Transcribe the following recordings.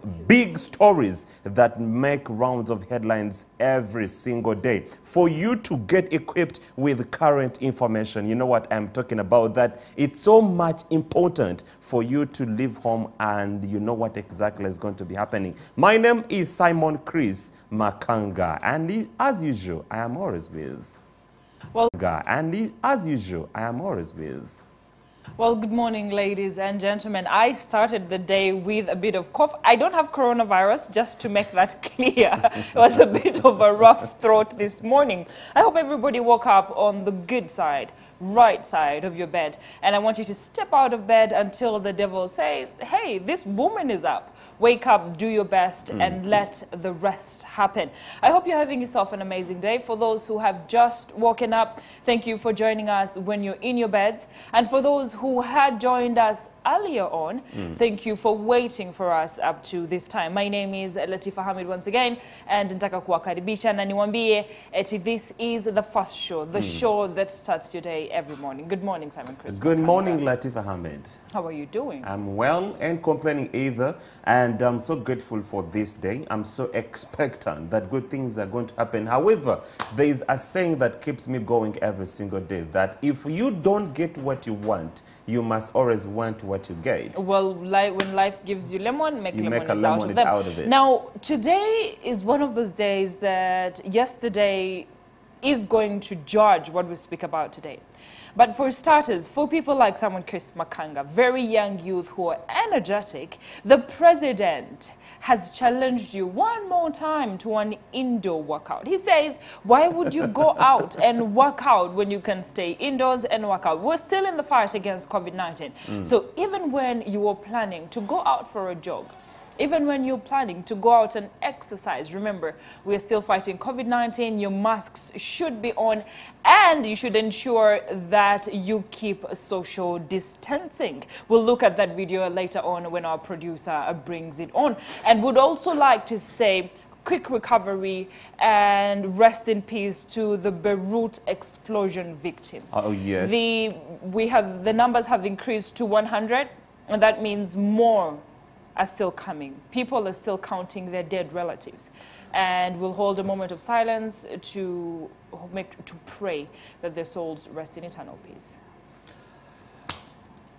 big stories that make rounds of headlines every single day. For you to get equipped with current information, you know what I'm talking about, that it's so much important for you to leave home and you know what exactly is going to be happening. My name is Simon Chris Makanga, and as usual, I am always with... Well, good morning, ladies and gentlemen. I started the day with a bit of cough. I don't have coronavirus, just to make that clear. It was a bit of a rough throat this morning. I hope everybody woke up on the good side, right side of your bed. And I want you to step out of bed until the devil says, hey, this woman is up. Wake up, do your best, and let the rest happen. I hope you're having yourself an amazing day. For those who have just woken up, thank you for joining us when you're in your beds. And for those who had joined us earlier on, thank you for waiting for us up to this time. My name is Latifa Hamid once again, and nataka kuwakaribisha na niwaambie eti this is the first show, the show that starts your day every morning. Good morning, Simon Chris. Good morning, Latifa Hamid. How are you doing? I'm well and complaining either, and I'm so grateful for this day. I'm so expectant that good things are going to happen. However, there is a saying that keeps me going every single day, that if you don't get what you want, you must always want what you get. Well, when life gives you lemon, make lemonade out of it. Now, today is one of those days that yesterday is going to judge what we speak about today. But for starters, for people like Simon Chris Makanga, very young youth who are energetic, the president has challenged you one more time to an indoor workout. He says, why would you go out and work out when you can stay indoors and work out? We're still in the fight against COVID-19. So even when you are planning to go out for a jog, even when you're planning to go out and exercise, remember, we're still fighting COVID-19. Your masks should be on, and you should ensure that you keep social distancing. We'll look at that video later on when our producer brings it on. And would also like to say quick recovery and rest in peace to the Beirut explosion victims. Oh, yes. The numbers have increased to 100, and that means more are still coming. People are still counting their dead relatives. And we'll hold a moment of silence to pray that their souls rest in eternal peace.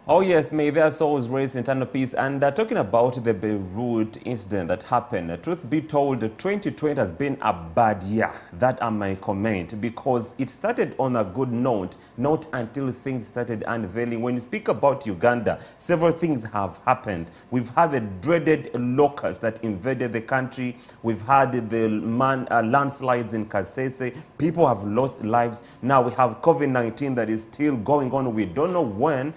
Oh yes, may their souls rest in eternal peace. And talking about the Beirut incident that happened, truth be told, 2020 has been a bad year. That I may comment, because it started on a good note, not until things started unveiling. When you speak about Uganda, several things have happened. We've had the dreaded locusts that invaded the country. We've had the landslides in Kasese. People have lost lives. Now we have COVID-19 that is still going on. We don't know when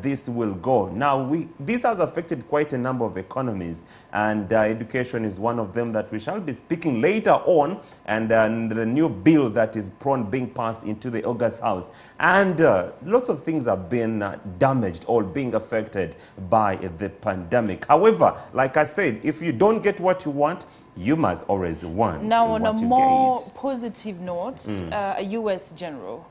this will go. Now, this has affected quite a number of economies, and education is one of them that we shall be speaking later on, and the new bill that is being passed into the August House. And lots of things have been damaged or being affected by the pandemic. However, like I said, if you don't get what you want, you must always want now, what on a you more get. positive note, a U.S. general,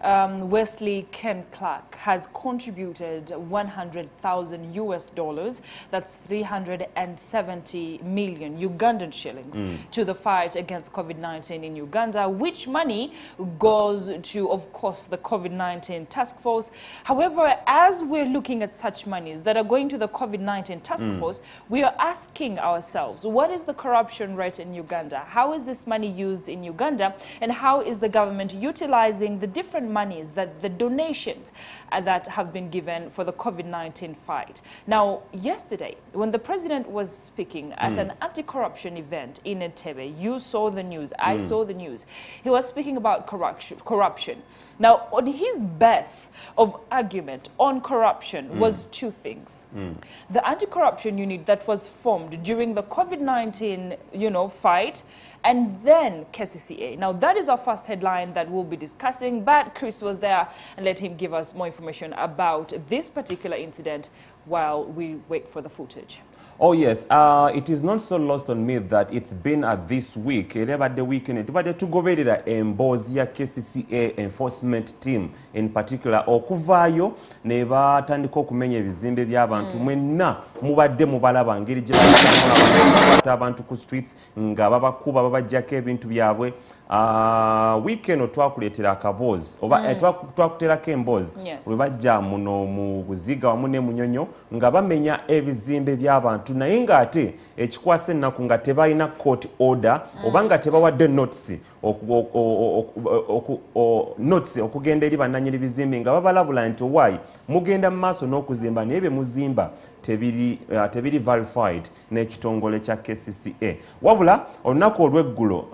Wesley Ken Clark, has contributed $100,000 US. That's 370 million Ugandan shillings to the fight against COVID-19 in Uganda, which money goes to, of course, the COVID-19 task force. However, as we're looking at such monies that are going to the COVID-19 task force, we are asking ourselves, what is the corruption rate in Uganda? How is this money used in Uganda? And how is the government utilizing the different monies, that the donations that have been given for the COVID-19 fight? Now, yesterday, when the president was speaking at an anti-corruption event in Entebbe, you saw the news, I saw the news. He was speaking about corruption. Now, on his base of argument on corruption was two things. The anti-corruption unit that was formed during the COVID-19, fight, and then KCCA. Now, that is our first headline that we'll be discussing, but Chris was there, and let him give us more information about this particular incident while we wait for the footage. Oh yes, it is not so lost on me that it's been this week, the weekend, but to go better emboozi ya KCCA enforcement team in particular, okuvayo ne batandika okumenya ebizimbe by'abantu mwenna mubadde mubalaba ngeri gye bakwata abantu ku streets nga babakuba babajjako ebintu byabwe. Weekend twakuleetera akaboozi oba twakuteerako emboozi bwe bajja muno mu Buziga wamu ne Munyonyo nga bamenya ebizimbe by'abantu naye ng'ate ekikwasa ennaku nga tebalina court order oba nga tebawadde notice okugenda eri bannannyini bizimbe nga babalabula nti owaayi mugenda mu maaso n'okuzimba naye bye muzimba tebiri verified n'ekitongole kya KCCA. Wabula olunaku olw'eggulo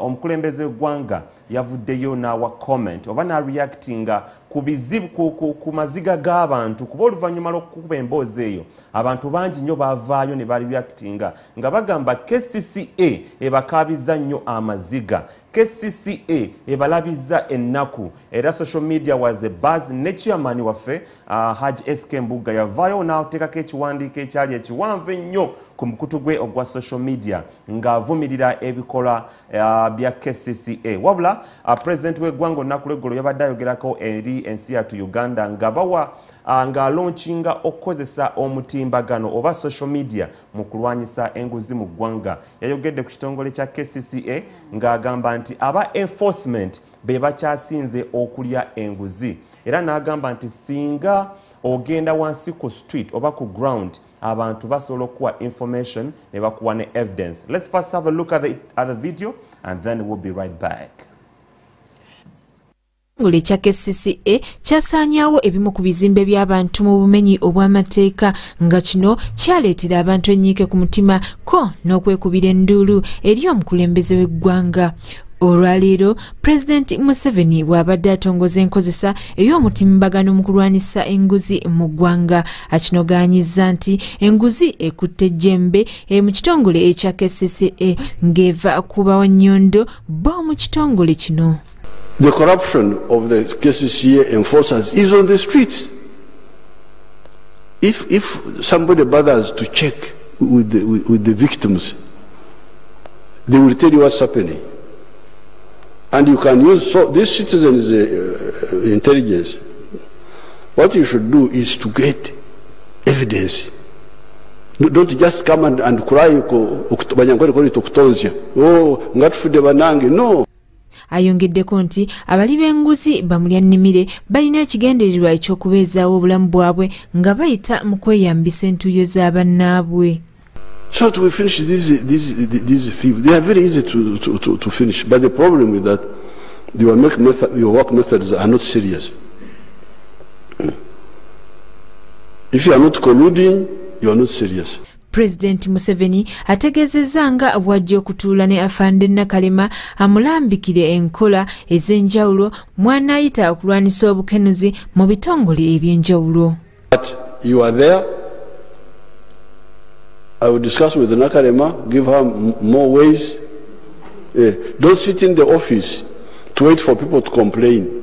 omukulembeze w'eggwanga yavuddeyo n'awa comment oba n'areactinga ku bizibu ku maziga g'abantu kuba oluvannyuma lw'okukuba emboozi eyo abantu bangi nnyo baavaayo ne bareactinga nga bagamba KCCA ebakaabizza nnyo amaziga, KCCA ebalabizza ennaku era social media was a buzz. Ne chairman waffe Haji SK Mbuga yavaayo n'ateekako ekiwandiiko ekyali ekiwanvu ennyo ku mukutu gwe ogwa social media ng'avumirira ebikola bya KCCA. Wabula president w'eggwanga olunaku lw'eggulo yabadde ayogerako eri ensi yattu Uganda nga bawa nga launchinga okukozesa omutimbagano oba social media mu kulwanyisa enguzi mu ggwanga. Yayogedde ku kitongole kya KCCA ng'agamba nti aba enforcement be bakyasinze okulya enguzi era n'agamba nti singa ogenda wansi ku street oba ku ground abantu basobola okuwa information ne bakuwa ne evidence. Let's first have a look at the video and then we'll be right back. Ekitongole kya KCCA kyasaanyaawo ebimu ku bizimbe by'abantu mu bumenyi obw'amateeka nga kino kyaleetera abantu ennyiike ku mutima ko n'okwekubira enduulu eri omukulembeze w'eggwanga. Olwaleero Pulezidenti Museveni bw'abadde atongoza enkozesa ey'omutimbagano mu kulwanisa enguzi mu ggwanga akinogaanyizza nti enguzi ekutte ejjembe mu kitongole ekya KCCA ng'eva ku bawannyondo bo mu kitongole kino. The corruption of the KCCA enforcers is on the streets. If somebody bothers to check with the victims, they will tell you what's happening. And you can use, so this citizens' intelligence, what you should do is to get evidence. Don't just come and cry, oh, ngatufudde banange. No. Ayongeddeko nti abali b'enguzi bamulya nnimire balina ekigendererwa eky'okubeezaawo obulamu bwabwe nga bayita mu kweyambisa entuuyo z'abannaabwe. So to finish these thieves, they are very easy to finish. But the problem is that your work methods are not serious. If you are not colluding, you are not serious. President Museveni ategeezezza nga bw'ajja okutuula ne Afande Nakalema amulambikire enkola ez'enjawulo mw'anaayita okulwanisa obukenuzi mu bitongole eby'enjawulo. But you are there. I will discuss with Nakalema, give her more ways. Don't sit in the office to wait for people to complain.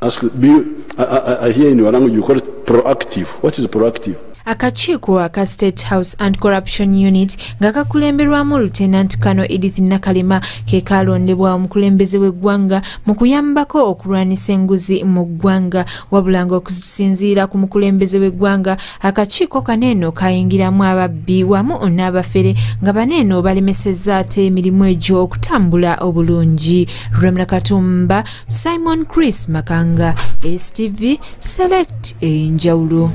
I hear in your language you call it proactive. What is proactive? Akakiiko aka State House Anti-Corruption Unit nga kakulemberwamu Lieutenant Colonel Edith Nakalema ke kalondebwa omukulembeze w'eggwanga mu kuyambako okulwanisa enguzi mu ggwanga. Wabula ng'okusinziira ku mukulembeze w'eggwanga akakiiko kaneeno kayingiramu ababbi wamu n'abafere nga baneeno balemesezza ate emirimu egyo okutambula obulungi. Remla Katumba, Simon Chris Makanga, STV Select enjawulo.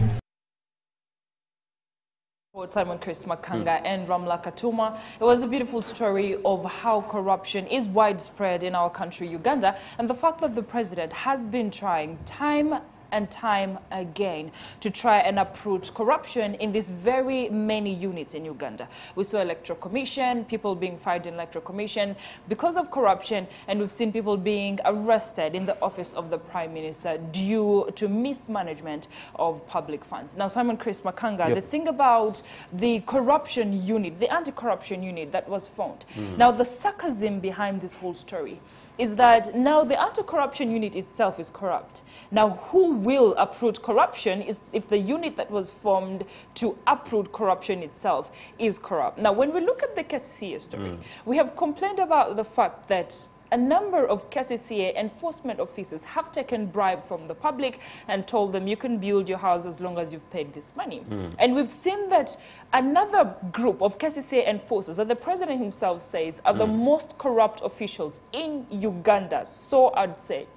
Simon Chris Makanga and Ramla Katuma. It was a beautiful story of how corruption is widespread in our country, Uganda, and the fact that the president has been trying time and time again to try and uproot corruption in these very many units in Uganda. We saw Electoral Commission, people being fired in Electoral Commission because of corruption, and we've seen people being arrested in the office of the Prime Minister due to mismanagement of public funds. Now, Simon Chris Makanga, the thing about the corruption unit, the anti-corruption unit that was formed, now the sarcasm behind this whole story is that now the anti-corruption unit itself is corrupt. Now, who will uproot corruption is if the unit that was formed to uproot corruption itself is corrupt. Now, when we look at the KCCA story, we have complained about the fact that a number of KCCA enforcement officers have taken bribe from the public and told them you can build your house as long as you've paid this money. And we've seen that another group of KCCA enforcers that the president himself says are the most corrupt officials in Uganda, so I'd say.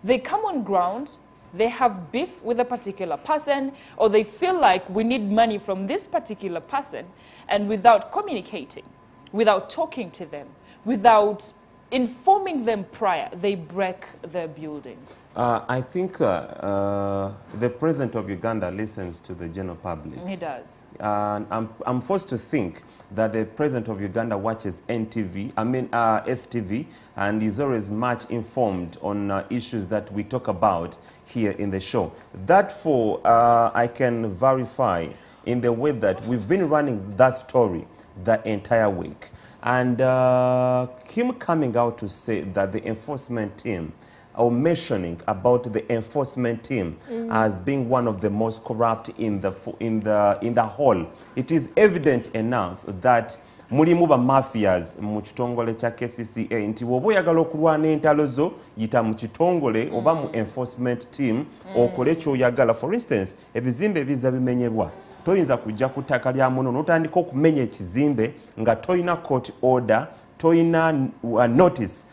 They come on ground, they have beef with a particular person, or they feel like we need money from this particular person, and without communicating, without talking to them, without informing them prior, they break their buildings. I think the president of Uganda listens to the general public. He does. I'm forced to think that the president of Uganda watches STV, and is always much informed on issues that we talk about here in the show. Therefore, I can verify in the way that we've been running that story the entire week. And him coming out to say that the enforcement team, or mentioning about the enforcement team as being one of the most corrupt in the whole, it is evident enough that mulimu ba mafias mu kitongole kya KCCA nti bw'oba oyagala okulwana entalo zo yita mu kitongole oba mu enforcement team okole ky'oyagala. For instance, ebizimbe ebiza bimenyerwa, toyinza kujja ku ttaka lya muno n'otandika okumenya ekizimbe nga toyina court order, toyina notice.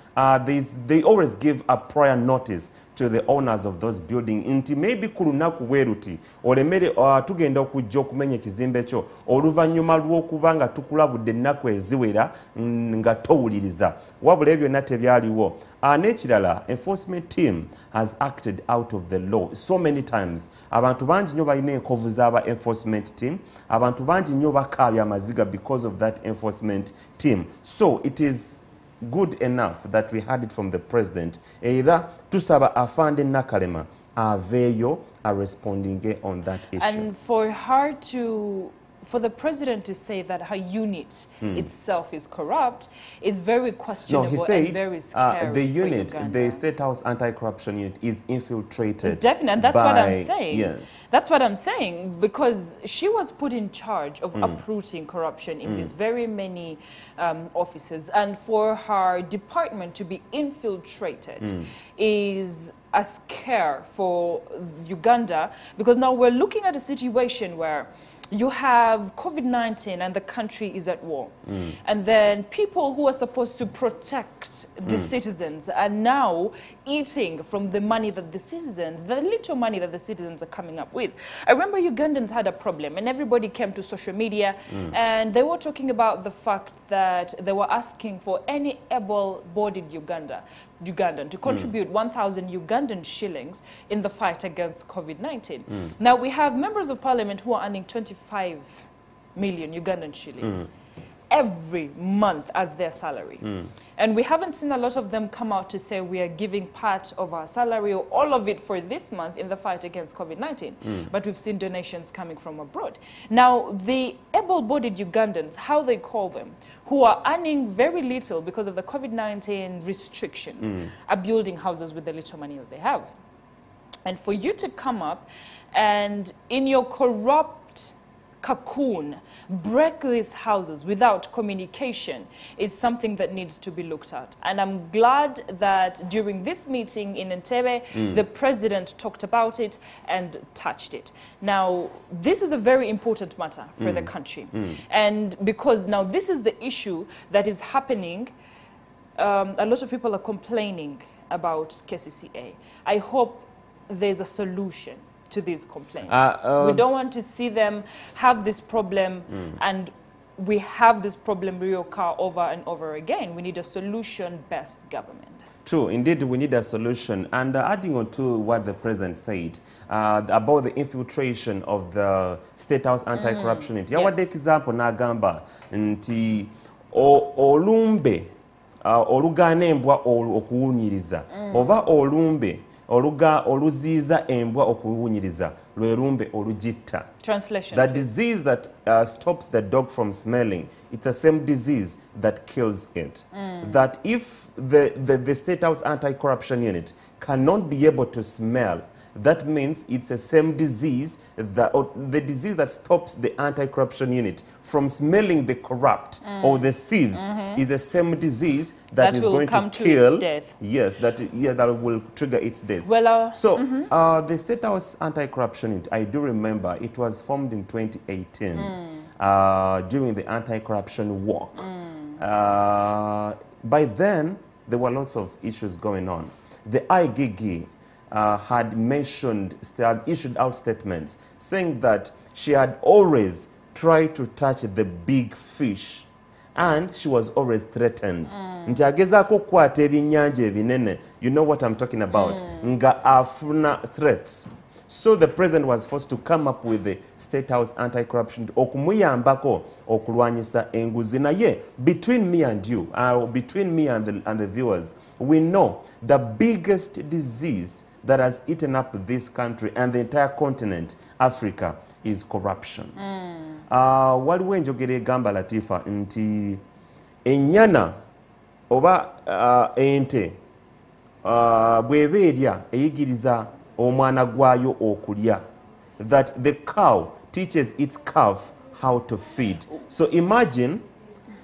They always give a prior notice to the owners of those buildings nti maybe ku lunaku bweruti olemere tugenda okujja okumenya ekizimbe kyo oluvannyuma lw'okuba nga tukulabudde ennaku eziwera nga towuliriza. Wabula ebyo byonna tebyaliwo. N'ekirala, enforcement team has acted out of the law so many times. Abantu bangi nnyo balina enkovu z'aba enforcement team. Abantu bangi nnyo bakaabya amaziga because of that enforcement team. So it is good enough that we heard it from the president. Either tusaba afande Nakalema aveyo are responding on that issue. And for the president to say that her unit itself is corrupt is very questionable. No, he said and very scary the unit, for Uganda. the State House Anti-Corruption Unit, is infiltrated. Definitely, and that's what I'm saying. Yes. That's what I'm saying, because she was put in charge of uprooting corruption in these very many offices, and for her department to be infiltrated is a scare for Uganda, because now we're looking at a situation where you have COVID-19 and the country is at war. And then people who are supposed to protect the citizens are now eating from the money that the little money that the citizens are coming up with. I remember Ugandans had a problem and everybody came to social media and they were talking about the fact that they were asking for any able-bodied Ugandan to contribute 1,000 Ugandan shillings in the fight against COVID-19. Now we have members of parliament who are earning 25 million Ugandan shillings every month as their salary. And we haven't seen a lot of them come out to say we are giving part of our salary or all of it for this month in the fight against COVID-19. But we've seen donations coming from abroad. Now, the able-bodied Ugandans, how they call them, who are earning very little because of the COVID-19 restrictions, are building houses with the little money that they have. And for you to come up and in your corrupt cocoon break these houses without communication is something that needs to be looked at. And I'm glad that during this meeting in Entebbe, the president talked about it and touched it. Now, this is a very important matter for the country. And because now this is the issue that is happening, a lot of people are complaining about KCCA. I hope there's a solution to these complaints. We don't want to see them have this problem and we have this problem reoccur over and over again. We need a solution-based government. True, indeed we need a solution. And adding on to what the president said about the infiltration of the State House Anti-Corruption Unit. Yawadde example n'agamba nti olumbe olugana embwa okuwunyiriza oba olumbe oluziiza embwa okuwunyiriza lwe lumbe olugitta. Translation. The disease that stops the dog from smelling, it's the same disease that kills it. That if the State House Anti-Corruption Unit cannot be able to smell that means it's the same disease, or the disease that stops the anti-corruption unit from smelling the corrupt or the thieves is the same disease that is going to kill. Death. Yes, that will trigger its death. Well, the State House Anti-Corruption Unit, I do remember, it was formed in 2018 during the anti-corruption walk. By then, there were lots of issues going on. The IGG had issued out statements saying that she had always tried to touch the big fish and she was always threatened. Nti agezaako okukwata ebyennyanja ebinene, you know what I'm talking about, nga afuna threats. So the president was forced to come up with the State House Anti-Corruption okumuyambako okulwanyisa enguzi. Naye, between me and you, between me and the viewers, we know the biggest disease that has eaten up this country and the entire continent, Africa, is corruption. Waliwo enjogera egamba Latifa nti ennyana oba ente bw'eba erya eyigiriza omwana gwayo okulya, that the cow teaches its calf how to feed. So imagine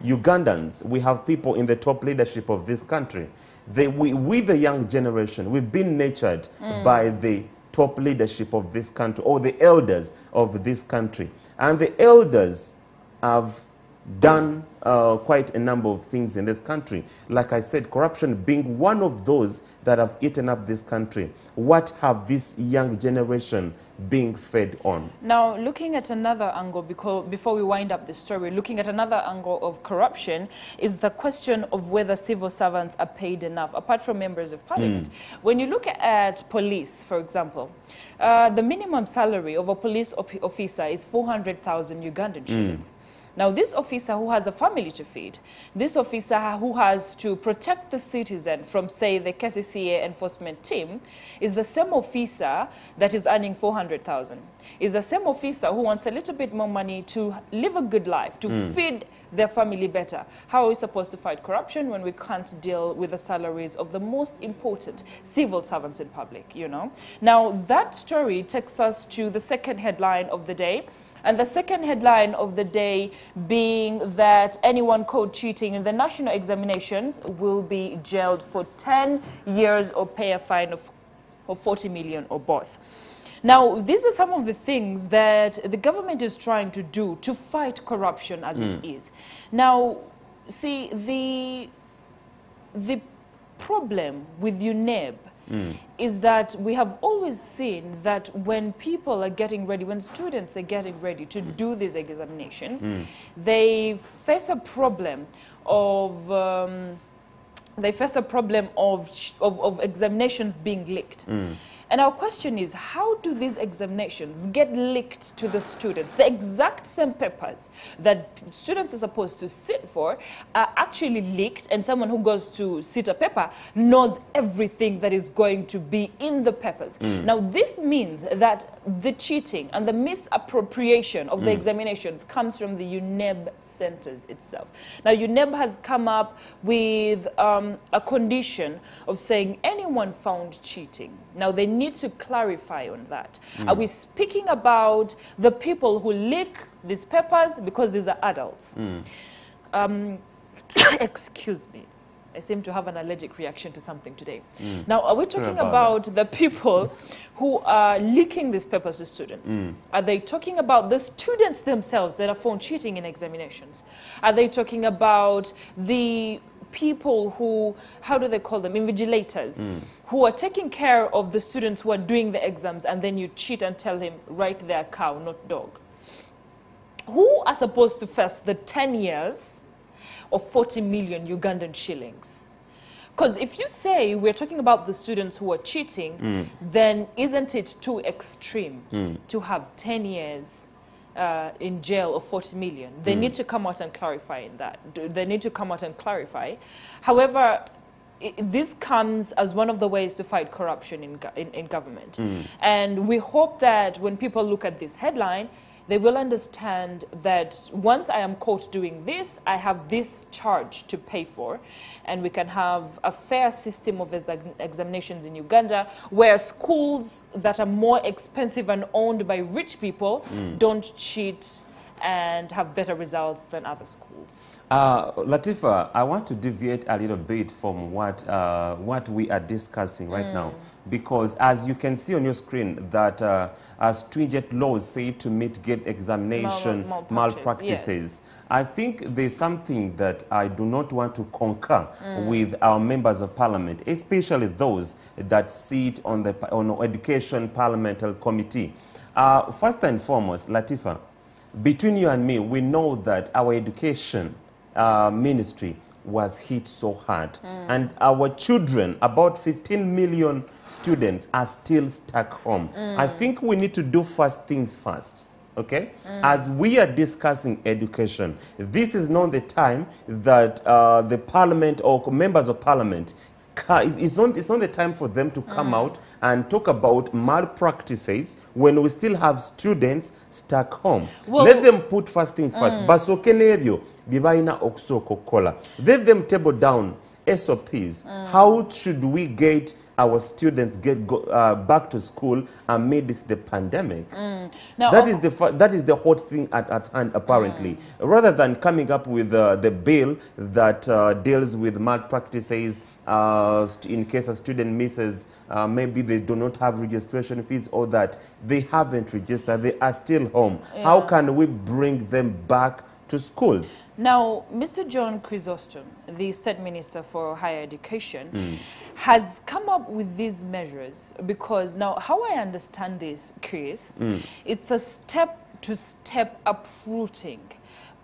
Ugandans, we have people in the top leadership of this country. We the young generation, we've been nurtured by the top leadership of this country, or the elders of this country. And the elders have done quite a number of things in this country. Like I said, corruption being one of those that have eaten up this country. What have this young generation being fed on? Now, looking at another angle, because before we wind up the story, looking at another angle of corruption is the question of whether civil servants are paid enough, apart from members of parliament. When you look at police, for example, the minimum salary of a police officer is 400,000 Ugandan shillings. Now, this officer who has a family to feed, this officer who has to protect the citizen from, say, the KCCA enforcement team, is the same officer that is earning 400,000. Is the same officer who wants a little bit more money to live a good life, to feed their family better. How are we supposed to fight corruption when we can't deal with the salaries of the most important civil servants in public, you know? Now, that story takes us to the second headline of the day. And the second headline of the day being that anyone caught cheating in the national examinations will be jailed for 10 years or pay a fine of 40 million or both. Now, these are some of the things that the government is trying to do to fight corruption as it is. Now, see, the problem with UNEB is that we have always seen that when people are getting ready, when students are getting ready to do these examinations, they face a problem of examinations being leaked. And our question is, how do these examinations get leaked to the students? The exact same papers that students are supposed to sit for are actually leaked, and someone who goes to sit a paper knows everything that is going to be in the papers. Now, this means that the cheating and the misappropriation of the examinations comes from the UNEB centers itself. Now, UNEB has come up with a condition of saying anyone found cheating. Now, they need to clarify on that. Are we speaking about the people who leak these papers because these are adults? Excuse me. I seem to have an allergic reaction to something today. Now, are we talking about the people who are leaking these papers to students? Are they talking about the students themselves that are found cheating in examinations? Are they talking about the people who, how do they call them, invigilators, who are taking care of the students who are doing the exams, and then you cheat and tell him, write their cow, not dog? Who are supposed to face the 10 years of 40 million Ugandan shillings? Because if you say we're talking about the students who are cheating, then isn't it too extreme to have 10 years in jail of 40 million? They need to come out and clarify in that. They need to come out and clarify. However, this comes as one of the ways to fight corruption in government. And we hope that when people look at this headline, they will understand that once I am caught doing this, I have this charge to pay for. And we can have a fair system of examinations in Uganda where schools that are more expensive and owned by rich people don't cheat and have better results than other schools. Latifa, I want to deviate a little bit from what we are discussing right now, because as you can see on your screen that stringent laws say to mitigate examination malpractices. Yes. I think there's something that I do not want to concur with our members of parliament, especially those that sit on the Education Parliamentary Committee. First and foremost, Latifa, between you and me, we know that our education ministry was hit so hard. And our children, about 15 million students, are still stuck home. I think we need to do first things first. Okay? As we are discussing education, this is not the time that the parliament or members of parliament, it's not the time for them to come out and talk about malpractices when we still have students stuck home. Well, let them put first things first. Basokenerio, bibaina okusoko kola. Let them table down SOPs. How should we get our students back to school amidst the pandemic? Now, that is the hot thing at hand, apparently. Rather than coming up with the bill that deals with malpractices, in case a student misses, maybe they do not have registration fees or that they haven't registered, they are still home. Yeah. How can we bring them back to schools? Now, Mr. John Chrysostom, the State Minister for Higher Education, has come up with these measures because now, how I understand this, Chris, it's a step-to-step uprooting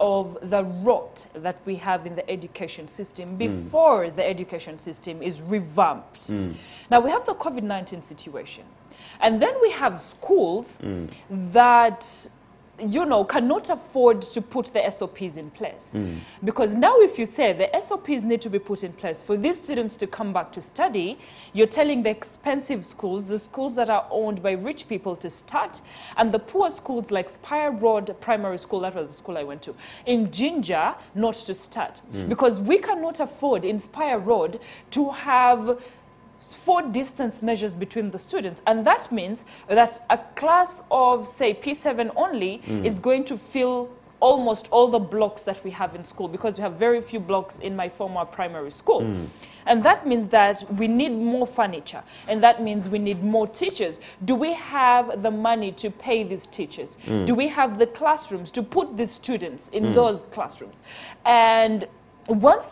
of the rot that we have in the education system before the education system is revamped. Now, we have the COVID-19 situation, and then we have schools that cannot afford to put the SOPs in place. Because now if you say the SOPs need to be put in place for these students to come back to study, you're telling the expensive schools, the schools that are owned by rich people, to start, and the poor schools like Spire Road Primary School, that was the school I went to, in Jinja, not to start. Because we cannot afford in Spire Road to have 4 distance measures between the students, and that means that a class of, say, P7 only is going to fill almost all the blocks that we have in school, because we have very few blocks in my former primary school. And that means that we need more furniture, and that means we need more teachers. Do we have the money to pay these teachers? Do we have the classrooms to put the students in those classrooms? And once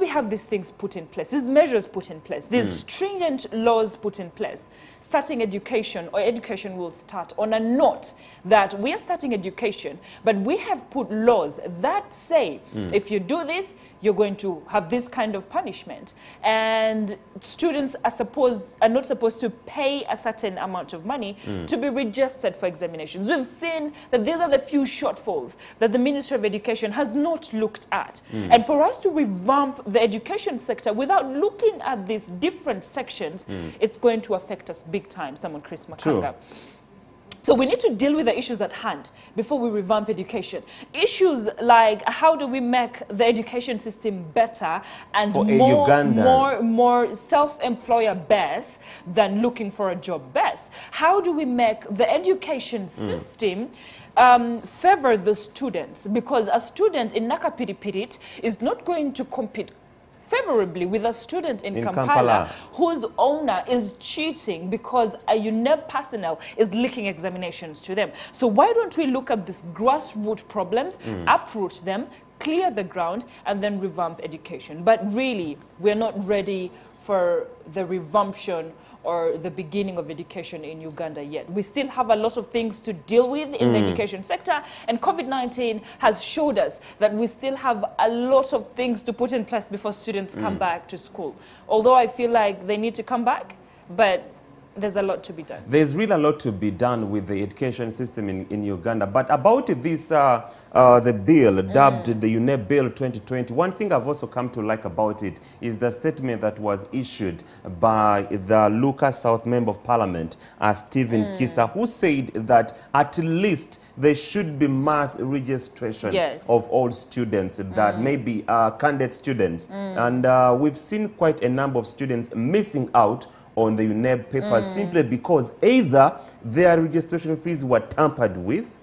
we have these things put in place, these measures put in place, these stringent laws put in place, starting education, or education will start on a note that we are starting education, but we have put laws that say, if you do this, you're going to have this kind of punishment. And students are not supposed to pay a certain amount of money to be registered for examinations. We've seen that these are the few shortfalls that the Ministry of Education has not looked at. And for us to revamp the education sector without looking at these different sections, it's going to affect us big time, someone Chris Makanga. So we need to deal with the issues at hand before we revamp education. Issues like how do we make the education system better and more self-employer based than looking for a job based? How do we make the education system favor the students? Because a student in Nakapiripirit is not going to compete favorably with a student in Kampala whose owner is cheating because a UNEB personnel is leaking examinations to them. So why don't we look at these grassroots problems, uproot them, clear the ground, and then revamp education? But really, we're not ready for the revamption or the beginning of education in Uganda yet. We still have a lot of things to deal with in the education sector, and COVID-19 has showed us that we still have a lot of things to put in place before students come back to school. Although I feel like they need to come back, but There's a lot to be done. There's really a lot to be done with the education system in Uganda. But about this, the bill dubbed the UNEB Bill 2020, one thing I've also come to like about it is the statement that was issued by the Lucas South Member of Parliament, Stephen Kisa, who said that at least there should be mass registration of all students that may be candidate students. And we've seen quite a number of students missing out on the UNEB papers simply because either their registration fees were tampered with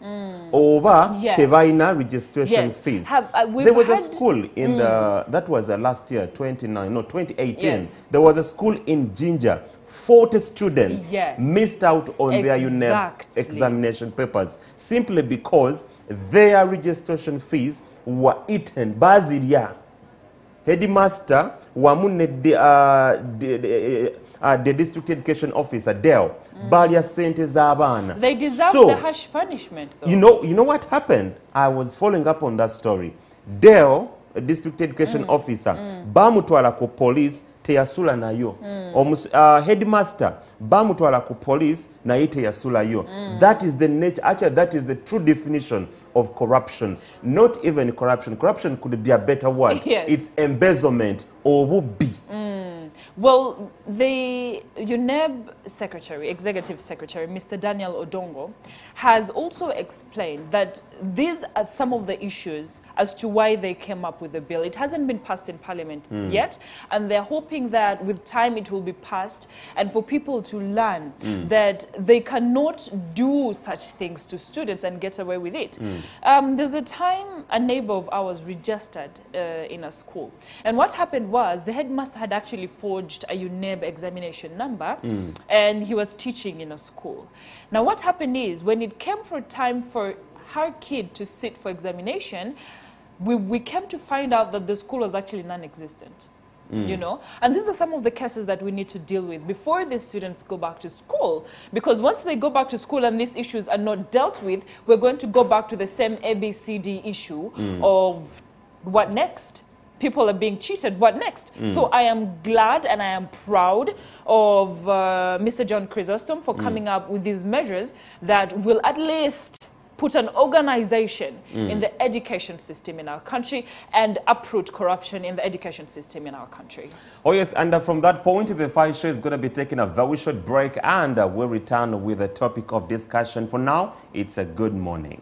or tevaina registration fees. There was a school in the, that was last year, 2018. There was a school in Jinja. 40 students missed out on their UNEB examination papers simply because their registration fees were eaten. Bazilia, headmaster, wamune the district education officer, Dell, Balia sente zabana. They deserve the harsh punishment, though. You know what happened? I was following up on that story. Dell, a district education officer, bamutwala ku police, teyasula nayo. Headmaster, bamutwala ku police, na teyasula yo. That is the nature, actually that is the true definition of corruption. Not even corruption. Corruption could be a better word. It's embezzlement or would be. Well, the UNEB secretary, executive secretary, Mr. Daniel Odongo, has also explained that these are some of the issues as to why they came up with the bill. It hasn't been passed in Parliament yet, and they're hoping that with time it will be passed, and for people to learn that they cannot do such things to students and get away with it. There's a time a neighbor of ours registered in a school, and what happened was the headmaster had actually forged a UNEB examination number, and he was teaching in a school. Now what happened is, when it came for time for her kid to sit for examination, we came to find out that the school was actually non-existent. You know, and these are some of the cases that we need to deal with before the students go back to school, because once they go back to school and these issues are not dealt with, we're going to go back to the same ABCD issue of what next? People are being cheated. What next? So I am glad and I am proud of Mr. John Chrysostom for coming up with these measures that will at least put an organization in the education system in our country and uproot corruption in the education system in our country. Oh yes, and from that point, the Fire Show is going to be taking a very short break, and we'll return with a topic of discussion. For now, it's a good morning.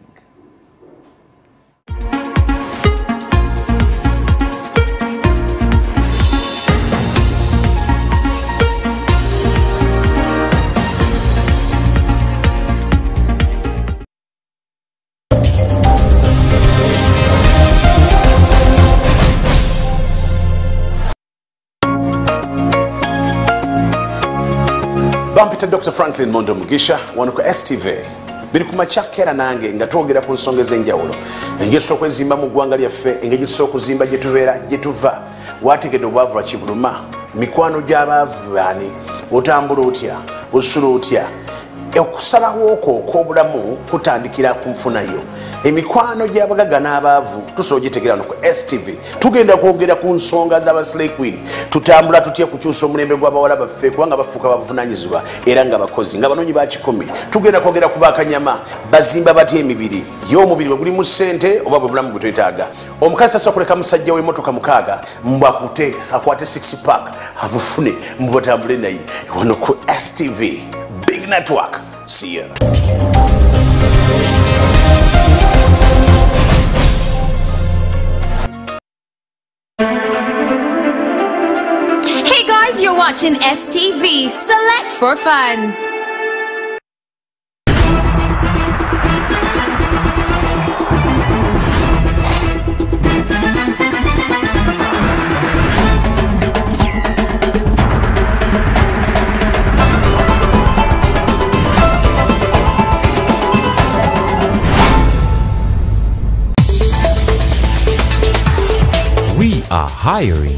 Bampita Dr. Franklin Mondo Mugisha wanuko STV biri kumachakera nange nga twogera ku nsonga ez'enjawulo engeri z'okwezimba mu ggwanga lyaffe, engeri z'okuzimba gye tubeera gye tuva, wategedde obwavu lwa kibuluma, mikwano gy'abaavu baani, otambula otya, osula otya. Okusalawo okwo okw'obulamu kutandikira ku nfuna yo. Emikwano gy'abagagga n'abaavu tusobola ogitegeera no ku STV. Tugenda kwogera ku nsonga z'aba Slay Queen. Tutambula tutya kukyusa omulembe gw'abawala baffe kubanga bafuuka babuvunaanyizibwa era nga bakozi nga banoonyi ba kikumi. Tugenda kwogera ku bakanyama bazimba batya emibiri y'omubiri bwe gulimu ssente oba bwe bulamu bwe twetaaga. Omukazi tasobola kuleka musajja w'emmotoka mukaaga mbwakute akwate 6 pack amufune mbubatambule naye wano ku STV. Big network. See ya. Hey guys, you're watching STV. Select for fun. Are hiring.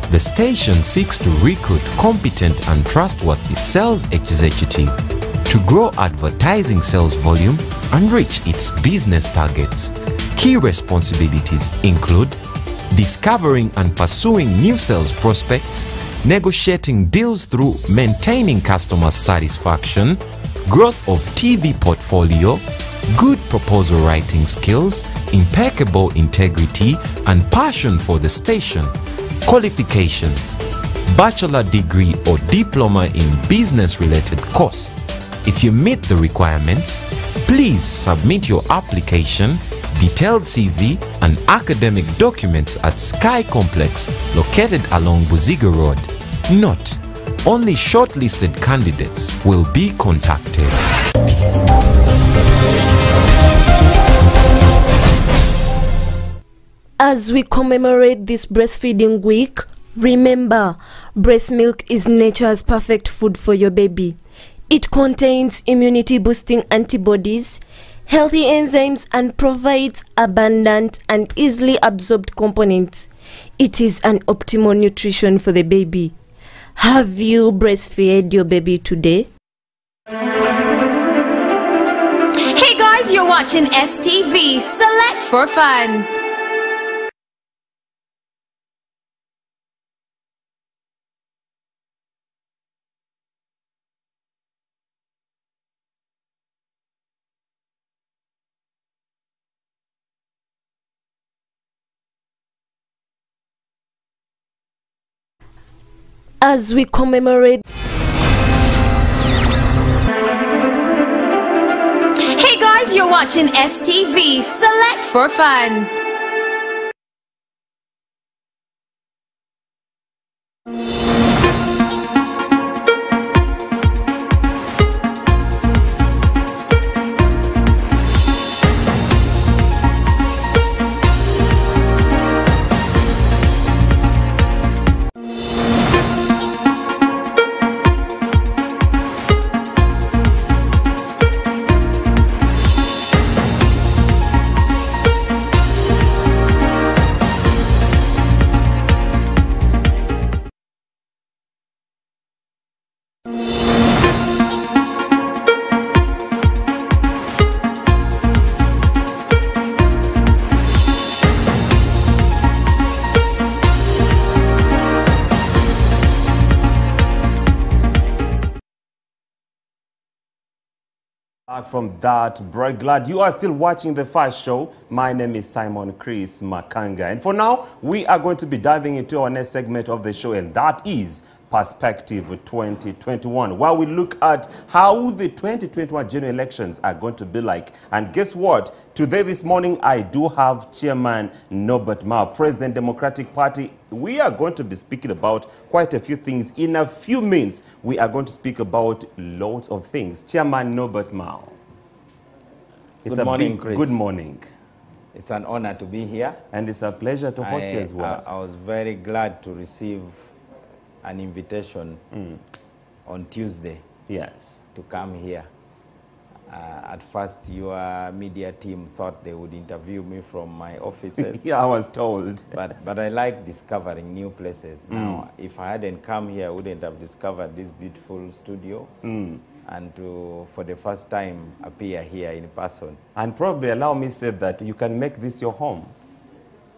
The station seeks to recruit competent and trustworthy sales executive to grow advertising sales volume and reach its business targets. Key responsibilities include discovering and pursuing new sales prospects, negotiating deals through maintaining customer satisfaction, growth of TV portfolio, good proposal writing skills, impeccable integrity, and passion for the station. Qualifications: bachelor degree or diploma in business-related course. If you meet the requirements, please submit your application, detailed CV, and academic documents at Sky Complex, located along Buziga Road. Note: only shortlisted candidates will be contacted. As we commemorate this breastfeeding week, remember, breast milk is nature's perfect food for your baby. It contains immunity-boosting antibodies, healthy enzymes, and provides abundant and easily absorbed components. It is an optimal nutrition for the baby. Have you breastfed your baby today? Hey guys, you're watching STV. Select for fun. As we commemorate. Hey guys, you're watching STV. Select for fun. Back from that break, glad you are still watching the Fast Show. My name is Simon Chris Makanga, and for now we are going to be diving into our next segment of the show, and that is Perspective 2021, where we look at how the 2021 general elections are going to be like. And guess what? Today, this morning, I do have Chairman Norbert Mao, President Democratic Party. We are going to be speaking about quite a few things. In a few minutes, we are going to speak about lots of things. Chairman Norbert Mao. Good morning, Chris. Good morning. It's an honor to be here. And it's a pleasure to host you as well. I was very glad to receive an invitation on Tuesday. Yes. To come here. At first, your media team thought they would interview me from my offices. Yeah, I was told. But I like discovering new places. Now, if I hadn't come here, I wouldn't have discovered this beautiful studio. And to, for the first time, appear here in person. And probably allow me to say that you can make this your home.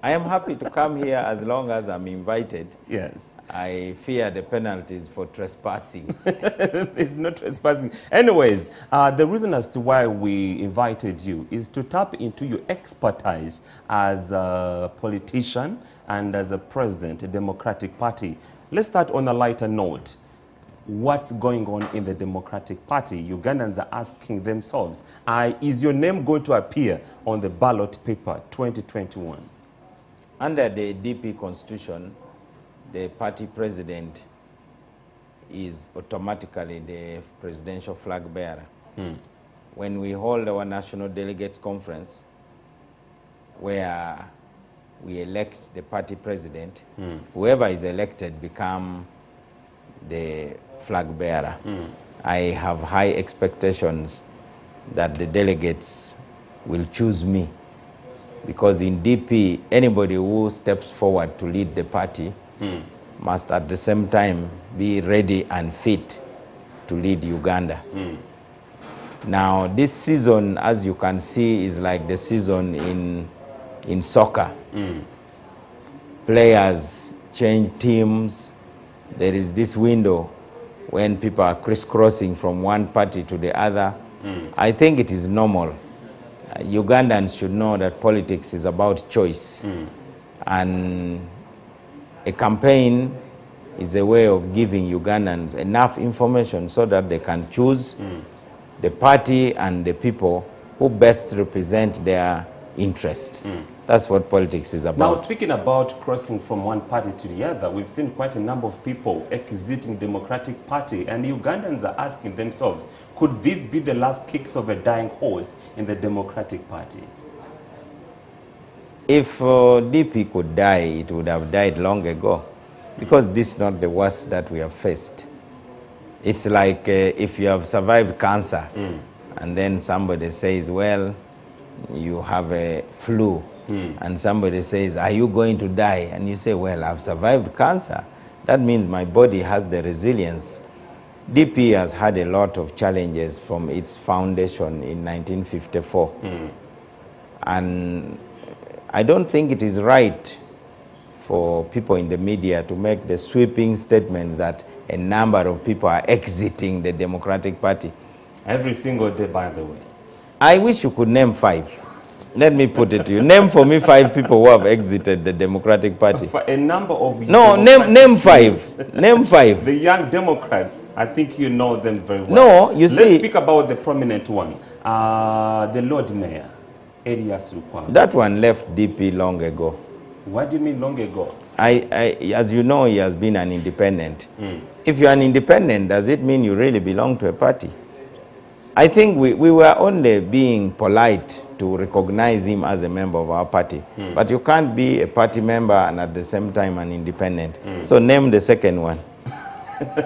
I am happy to come here as long as I'm invited. Yes. I fear the penalties for trespassing. There's no trespassing. Anyways, the reason as to why we invited you is to tap into your expertise as a politician and as a president, a Democratic Party. Let's start on a lighter note. What's going on in the Democratic Party? Ugandans are asking themselves, is your name going to appear on the ballot paper 2021? Under the DP constitution, the party president is automatically the presidential flag bearer. When we hold our national delegates conference, where we elect the party president, whoever is elected become the flag bearer. I have high expectations that the delegates will choose me, because in DP, anybody who steps forward to lead the party must at the same time be ready and fit to lead Uganda. Now, this season, as you can see, is like the season in soccer. Players change teams, there is this window when people are crisscrossing from one party to the other. I think it is normal. Ugandans should know that politics is about choice. And a campaign is a way of giving Ugandans enough information so that they can choose the party and the people who best represent their interests. That's what politics is about. Now, speaking about crossing from one party to the other, we've seen quite a number of people exiting Democratic Party, and Ugandans are asking themselves, could this be the last kicks of a dying horse in the Democratic Party? If DP could die, it would have died long ago, because this is not the worst that we have faced. It's like if you have survived cancer, and then somebody says, well, you have a flu, and somebody says, are you going to die? And you say, well, I've survived cancer. That means my body has the resilience. DP has had a lot of challenges from its foundation in 1954. And I don't think it is right for people in the media to make the sweeping statement that a number of people are exiting the Democratic Party. Every single day, by the way. I wish you could name 5. Let me put it to you. Name for me 5 people who have exited the Democratic Party. For a number of no, name 5. Name 5. The Young Democrats, I think you know them very well. No, you see. Let's speak about the prominent one. The Lord Mayor, Erias Lukwago. That one left DP long ago. What do you mean long ago? As you know, he has been an independent. If you're an independent, does it mean you really belong to a party? I think we were only being polite to recognize him as a member of our party. But you can't be a party member and at the same time an independent. So name the second one.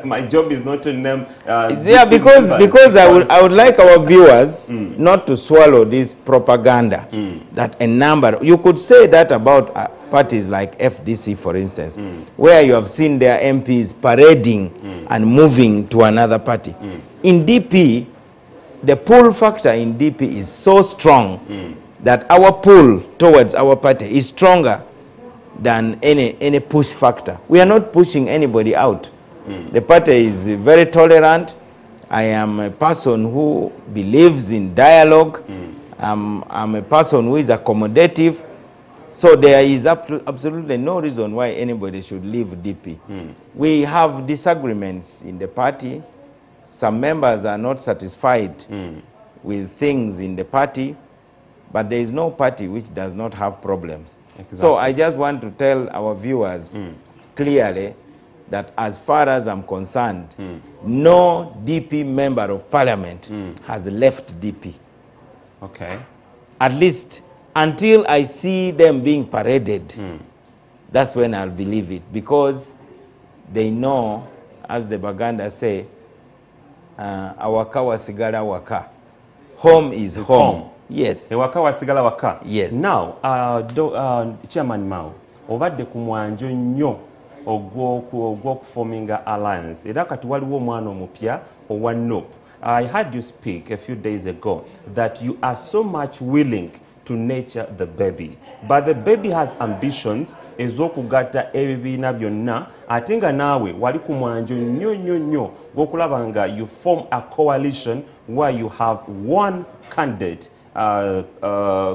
My job is not to name... yeah, because I would like our viewers not to swallow this propaganda that a number... You could say that about parties like FDC, for instance, where you have seen their MPs parading and moving to another party. In DP, the pull factor in DP is so strong that our pull towards our party is stronger than any push factor. We are not pushing anybody out. The party is very tolerant. I am a person who believes in dialogue. I'm a person who is accommodative. So there is absolutely no reason why anybody should leave DP. We have disagreements in the party. Some members are not satisfied with things in the party, but there is no party which does not have problems. Exactly. So I just want to tell our viewers clearly that as far as I'm concerned, no DP member of parliament has left DP. Okay. At least until I see them being paraded, that's when I'll believe it, because they know, as the Baganda say, awaka wasigala waka. Home is home. Yes. Ewaka wasigala waka. Yes. Now, Chairman Mao, obadde ku mwanjo nnyo ogw'okuforminga alliance. Era kati waliwo omwana omupya owa NOP. I heard you speak a few days ago that you are so much willing to nurture the baby. But the baby has ambitions ez'okugatta ebibiina byonna ate nga naawe wali ku mwanjo nnyo gw'okulaba nga you form a coalition where you have one candidate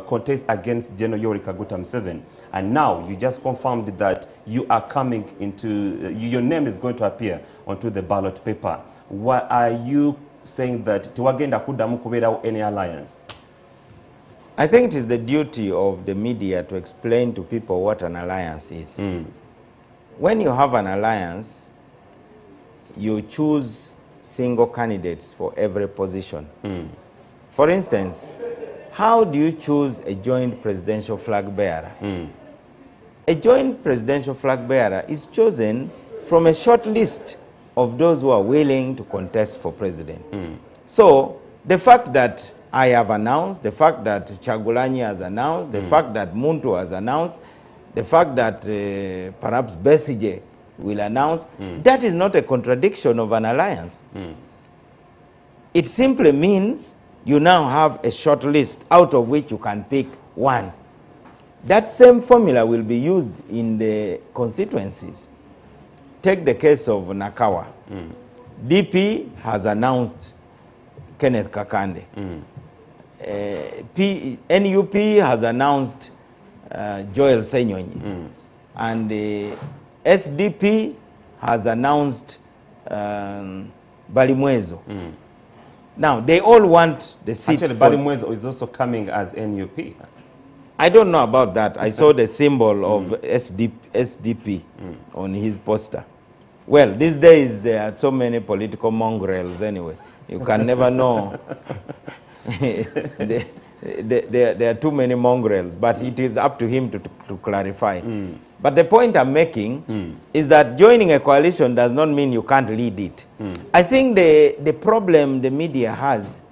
contest against General Yoweri Kaguta Museveni, and now you just confirmed that you are coming into, your name is going to appear onto the ballot paper. What are you saying that tewagenda kuddamu kubeerawo any alliance? I think it is the duty of the media to explain to people what an alliance is. When you have an alliance, you choose single candidates for every position. For instance, how do you choose a joint presidential flag bearer? A joint presidential flag bearer is chosen from a short list of those who are willing to contest for president. So the fact that I have announced, the fact that Chagulanyi has announced, the fact that Muntu has announced, the fact that perhaps Besigye will announce, that is not a contradiction of an alliance. It simply means you now have a short list out of which you can pick one. That same formula will be used in the constituencies. take the case of Nakawa. DP has announced Kenneth Kakande. NUP has announced Joel Senyonyi. And SDP has announced Balimwezo. Now, they all want the seat. Actually, Balimwezo is also coming as NUP. I don't know about that. I saw the symbol of SDP on his poster. Well, these days there are so many political mongrels anyway. You can never know. There are too many mongrels, but it is up to him to clarify. But the point I'm making is that joining a coalition does not mean you can't lead it. I think the problem the media has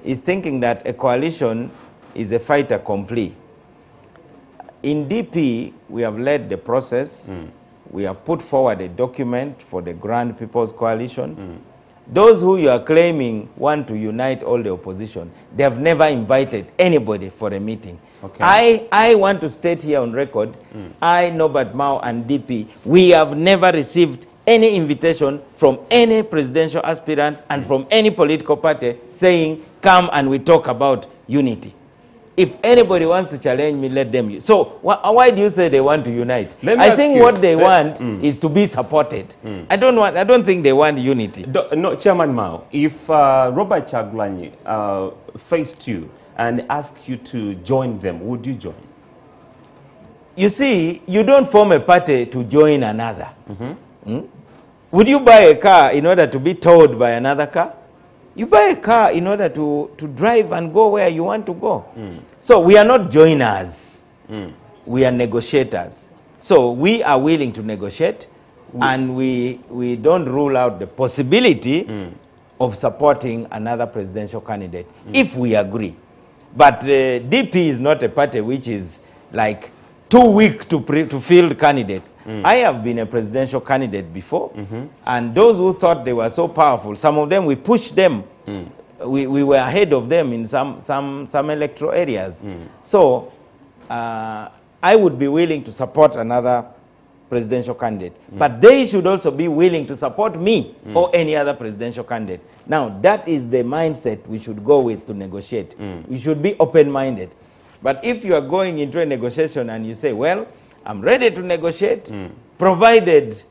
is thinking that a coalition is a fait accompli. In DP, we have led the process. We have put forward a document for the Grand People's Coalition. Those who you are claiming want to unite all the opposition, they have never invited anybody for a meeting. Okay. I want to state here on record, I, Norbert Mao and DP, we have never received any invitation from any presidential aspirant and from any political party saying, come and we talk about unity. If anybody wants to challenge me, let them. So why do you say they want to unite? I think what they want is to be supported. I don't think they want unity. No, Chairman Mao, if Robert Kyagulanyi faced you and asked you to join them, would you join? You see, you don't form a party to join another. Would you buy a car in order to be towed by another car? You buy a car in order to drive and go where you want to go. So we are not joiners. We are negotiators. So we are willing to negotiate, and we don't rule out the possibility of supporting another presidential candidate if we agree. But DP is not a party which is like too weak to field candidates. I have been a presidential candidate before, and those who thought they were so powerful, some of them, we pushed them. We were ahead of them in some electoral areas. So I would be willing to support another presidential candidate. But they should also be willing to support me or any other presidential candidate. Now, that is the mindset we should go with to negotiate. We should be open-minded. But if you are going into a negotiation and you say, well, I'm ready to negotiate, provided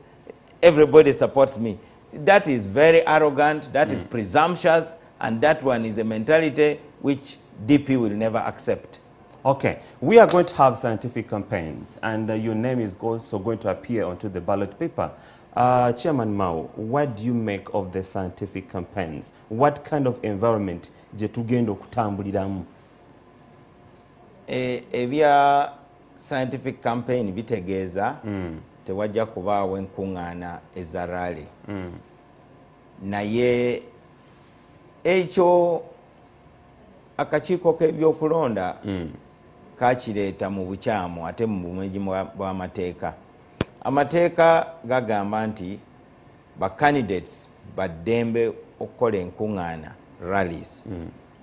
everybody supports me, that is very arrogant, that is presumptuous, and that one is a mentality which DP will never accept. Okay, we are going to have scientific campaigns, and your name is also going to appear onto the ballot paper. Chairman Mao, what do you make of the scientific campaigns? What kind of environment je tugenda okutambuliramu? Ebya scientific campaign bitegeeza tewajja kubaawo enkuŋŋaana eza rally. Naye ekyo akakiiko k'ebyokulonda kakireeta mu bukyamu ate mu bumenyi bw'amateeka. Amateeka gagamba nti ba candidates baddembe okukola enkuŋŋaana rallies.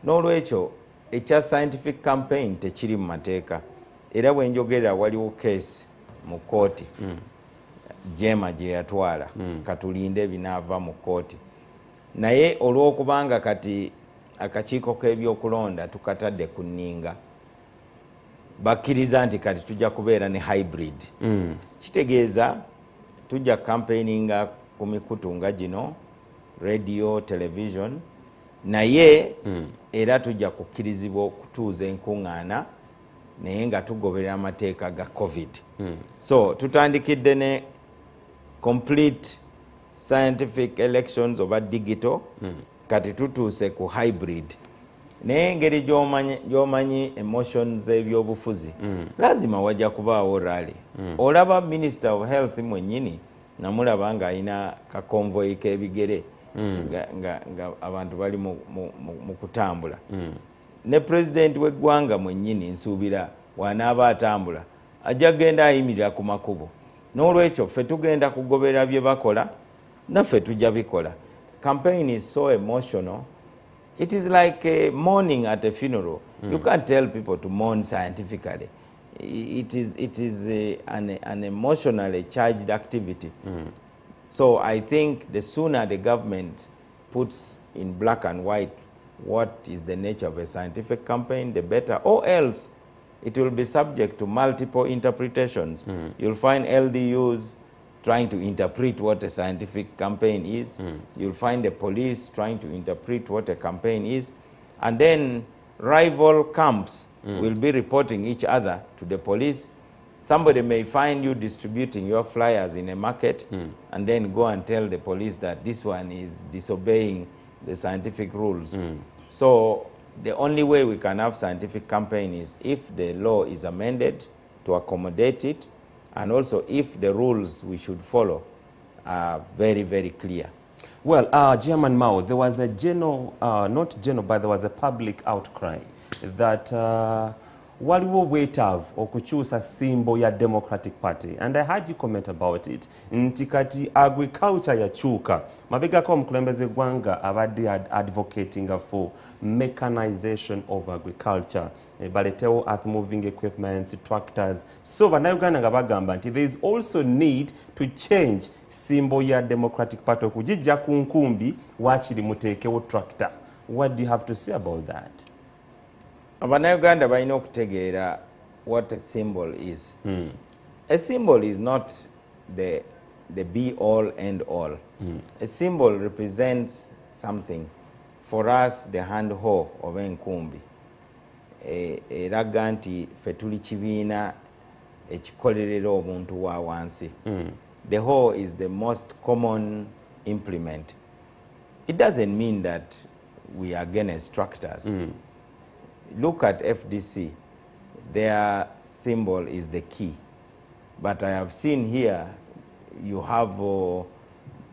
N'olwekyo ekya scientific campaign tekiri mu mateeka. Era bwe njogerera waliwo case mu kooti Jema gye yatwala katulinde binaava mu kooti. Naye olw'okubanga kati akakiiko k'ebyokulonda tukatadde ku nninga, bakkiriza nti kati tujja kubeera ne hybrid. Kitegeeza tujja campaigninga ku mikutu nga gino, radio, television, naye era tujja kukkirizibwa okutuuza enkuŋŋaana naye nga tugoberera amateeka ga COVID. So tutandikidde ne complete scientific elections oba digital, kati tutuuse ku hybrid. Naye engeri gy'omanyi emotions ebyobufuzi, lazima wajja kubaawo rally. Olaba Minister of Health mwennyini namulaba ng'alina ka convoy k'ebigere nga abantu bali mu kutambula. Ne President w'eggwanga mwennyini nsuubira wanaaba atambula ajja genda ayimirira ku makubo. N'olwekyo ffe tugenda kugoberera bye bakola, naffe tujja bikola. Campaign is so emotional. It is like a mourning at a funeral. You can't tell people to mourn scientifically. It is an emotionally charged activity. So I think the sooner the government puts in black and white what is the nature of a scientific campaign, the better, or else it will be subject to multiple interpretations. You'll find LDUs trying to interpret what a scientific campaign is. You'll find the police trying to interpret what a campaign is. And then rival camps will be reporting each other to the police. Somebody may find you distributing your flyers in a market and then go and tell the police that this one is disobeying the scientific rules. So the only way we can have scientific campaign is if the law is amended to accommodate it, and also if the rules we should follow are very, very clear. Well, Chairman Mao, there was a general, not general, but there was a public outcry that waliwo wetavu okukyusa symbol ya Democratic Party, and I heard you comment about it. Nti kati agriculture yakyuka mabegako omukulembeze gwanga abadde advocating for mechanization of agriculture, baletewo earth moving equipments, tractors. So bannayuganda nga bagamba nti there is also need to change symbol ya Democratic Party okugijja ku nkumbi waakiri muteekewo tractor. What do you have to say about that? Abannayuganda balina okutegeera what a symbol is. A symbol is not the be all and all. A symbol represents something. For us, the hand hoe of enkumbi eraga nti ffe tuli kibiina ekikolerera obuntu wa wansi. The hoe is the most common implement. It doesn't mean that we are against tractors. Look at FDC. Their symbol is the key. But I have seen here you have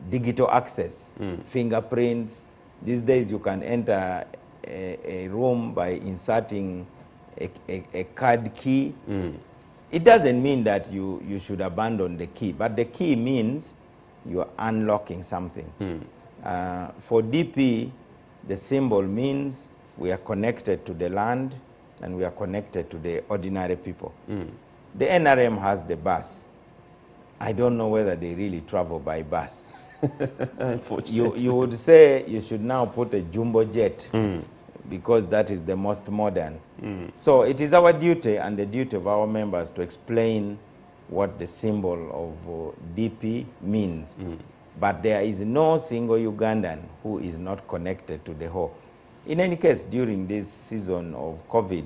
digital access, fingerprints. These days you can enter a room by inserting a card key. It doesn't mean that you should abandon the key, but the key means you are unlocking something. For DP, the symbol means we are connected to the land and we are connected to the ordinary people. The NRM has the bus. I don't know whether they really travel by bus. You would say you should now put a jumbo jet because that is the most modern. So it is our duty and the duty of our members to explain what the symbol of DP means. But there is no single Ugandan who is not connected to the hoe. In any case, during this season of COVID,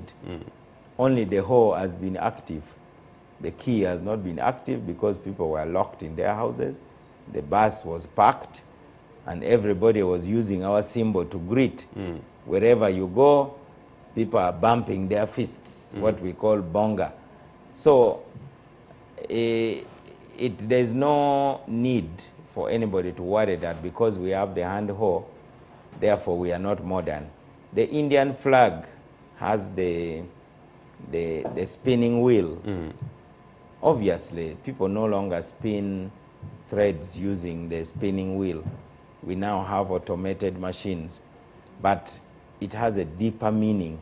only the hoe has been active. The key has not been active because people were locked in their houses. The bus was packed and everybody was using our symbol to greet. Wherever you go, people are bumping their fists, what we call bonga. So there's no need for anybody to worry that because we have the hand hoe, therefore we are not modern. The Indian flag has the spinning wheel. Obviously, people no longer spin threads using the spinning wheel. We now have automated machines, but it has a deeper meaning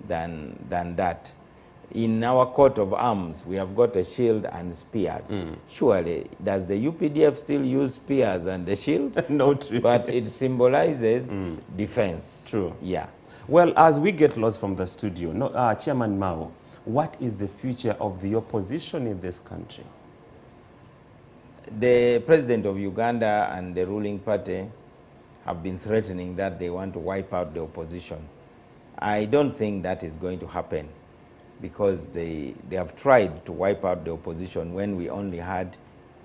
than that. In our coat of arms, we have got a shield and spears. Surely, does the UPDF still use spears and the shield? No, true. But it symbolizes defense. True. Yeah. Well, as we get lost from the studio, Chairman Mao, what is the future of the opposition in this country? The president of Uganda and the ruling party have been threatening that they want to wipe out the opposition. I don't think that is going to happen because they have tried to wipe out the opposition when we only had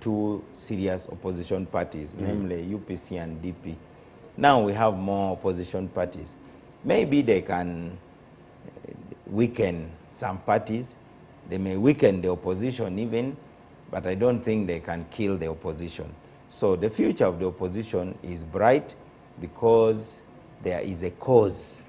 two serious opposition parties, namely UPC and DP. Now we have more opposition parties. Maybe they can weaken some parties. They may weaken the opposition even, but I don't think they can kill the opposition. So the future of the opposition is bright because there is a cause.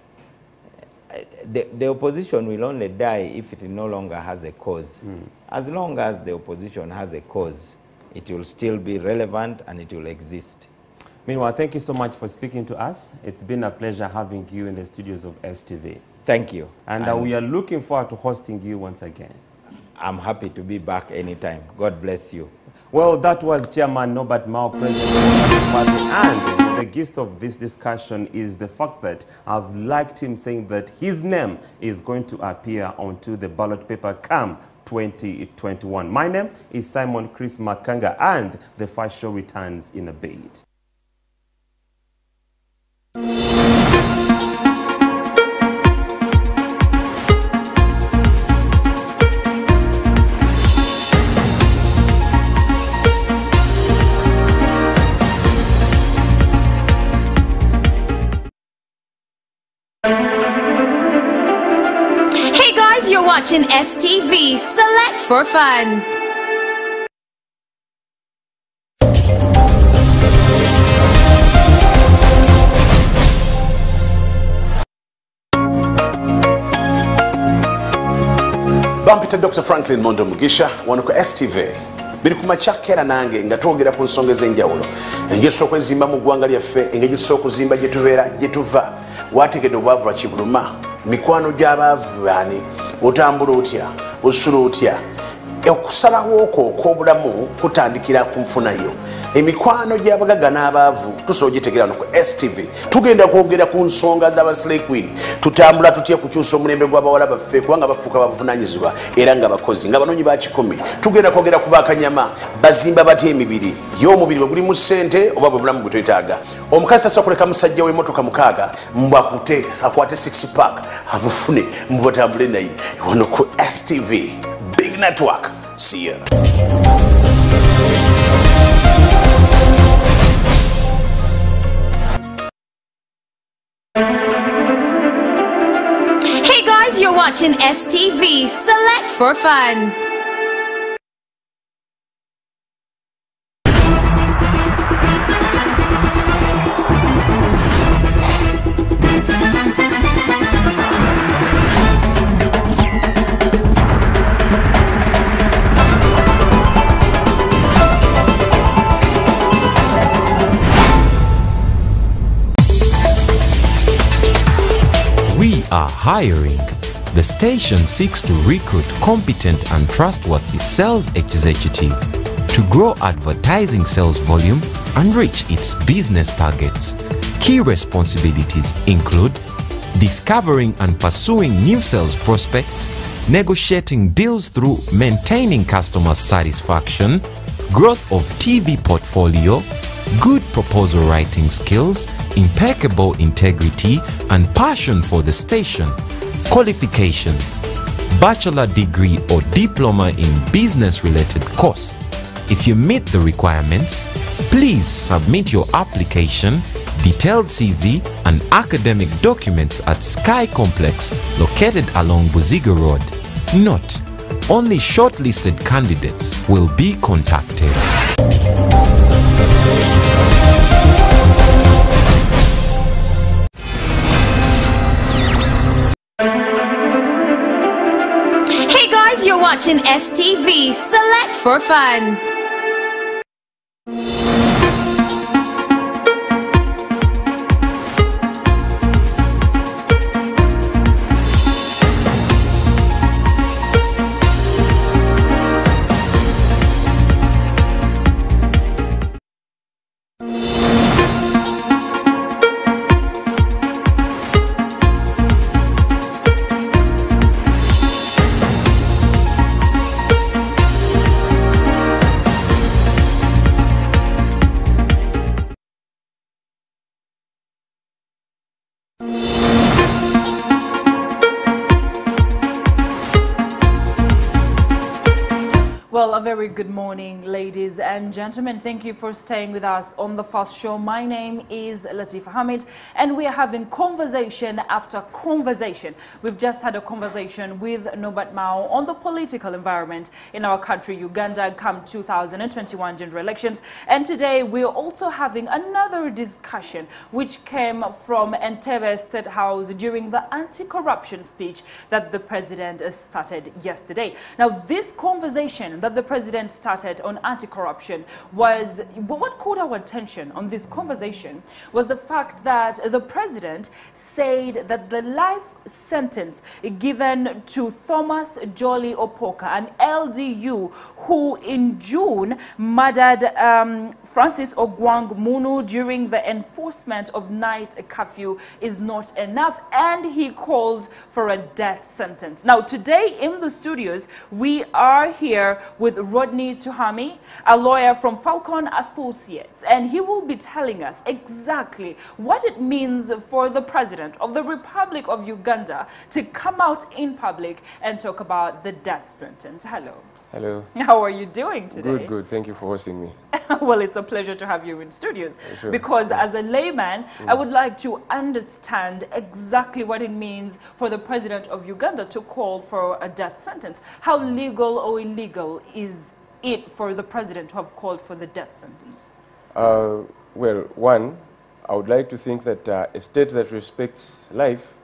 The opposition will only die if it no longer has a cause. As long as the opposition has a cause, it will still be relevant and it will exist. Meanwhile, thank you so much for speaking to us. It's been a pleasure having you in the studios of STV. Thank you. And we are looking forward to hosting you once again. I'm happy to be back anytime. God bless you. Well, that was Chairman Norbert Mao, President of the party, and the gist of this discussion is the fact that I've liked him saying that his name is going to appear onto the ballot paper come 2021. My name is Simon Chris Makanga, and the first show returns in a bit. Hey guys, you're watching STV. Select for fun. Bampita Dr. Franklin Mondo Mugisha wano ku STV biri ku makyakera nange nga twogera ku nsonga ez'enjawulo engeri z'okwezimba mu ggwanga lyaffe engeri z'okuzimba gye tubeera gye tuva wategedde obwavu lwa kibuluma mikwano gy'abaavu baani otambula otya osula otya okusalawo okwo okw'obulamu kutandikira ku nfunayo emikwano gy'abagaga n'abaavu tusobola ogitegeera no ku STV tugenda kwogera ku nsonga z'abaslay queen tutambula tutya kukyusa omulembe gw'abawala baffe kubanga bafuuka babuvunaanyizibwa era nga bakozi nga banoonyi ba kikumi tugenda kwogera ku bakanyama bazimba batya emibiri y'omubiri bwe gulimu ssente oba bwe bulamu bwe twetaaga omukazi tasobola kuleka musajja w'emmotoka mukaaga mbu akwate 6 pack abufune mbu batambule naye wano ku STV Big Network. See ya. Hey guys, you're watching STV. Select for fun. We are hiring. The station seeks to recruit competent and trustworthy sales executive to grow advertising sales volume and reach its business targets. Key responsibilities include discovering and pursuing new sales prospects, negotiating deals through maintaining customer satisfaction, growth of TV portfolio, good proposal writing skills, impeccable integrity, and passion for the station. Qualifications: bachelor degree or diploma in business-related course. If you meet the requirements, please submit your application, detailed CV, and academic documents at Sky Complex located along Buziga Road. Note: only shortlisted candidates will be contacted. Hey guys, you're watching STV. Select for fun. Well, a very good morning, ladies and gentlemen. Thank you for staying with us on the first show. My name is Latifa Hamid, and we are having conversation after conversation. We've just had a conversation with Norbert Mao on the political environment in our country, Uganda, come 2021 general elections. And today we're also having another discussion which came from Entebbe State House during the anti-corruption speech that the president started yesterday. Now, this conversation that the president started on anti-corruption was, what caught our attention on this conversation was the fact that the president said that the life sentence given to Thomas Jolly Opoka, an LDU who in June murdered Francis Ogwang Munu during the enforcement of night curfew is not enough, and he called for a death sentence. Now today in the studios we are here with Rodney Tuhami, a lawyer from Falcon Associates, and he will be telling us exactly what it means for the President of the Republic of Uganda to come out in public and talk about the death sentence. Hello. Hello. How are you doing today? Good, good. Thank you for hosting me. Well, it's a pleasure to have you in studios. Sure. Because as a layman, I would like to understand exactly what it means for the President of Uganda to call for a death sentence. How legal or illegal is it for the President to have called for the death sentence? Well, one, I would like to think that a state that respects life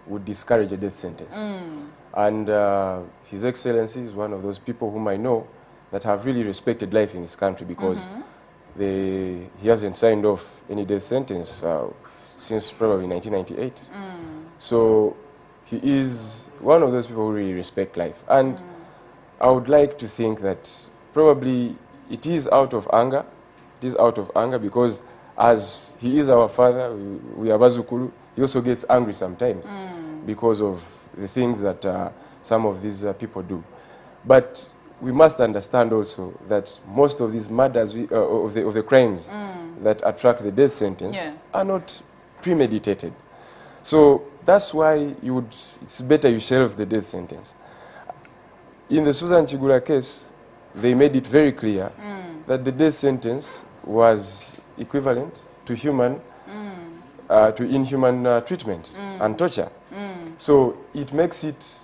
would discourage a death sentence. And His Excellency is one of those people whom I know that have really respected life in this country, because he hasn't signed off any death sentence since probably 1998. So he is one of those people who really respect life. And I would like to think that probably it is out of anger. It is out of anger because as he is our father, we are Bazukulu, he also gets angry sometimes because of the things that some of these people do. But we must understand also that most of these murders of the crimes that attract the death sentence are not premeditated. So that's why it's better you shelve the death sentence. In the Susan Chigula case, they made it very clear that the death sentence was equivalent to inhuman treatment and torture. So it makes it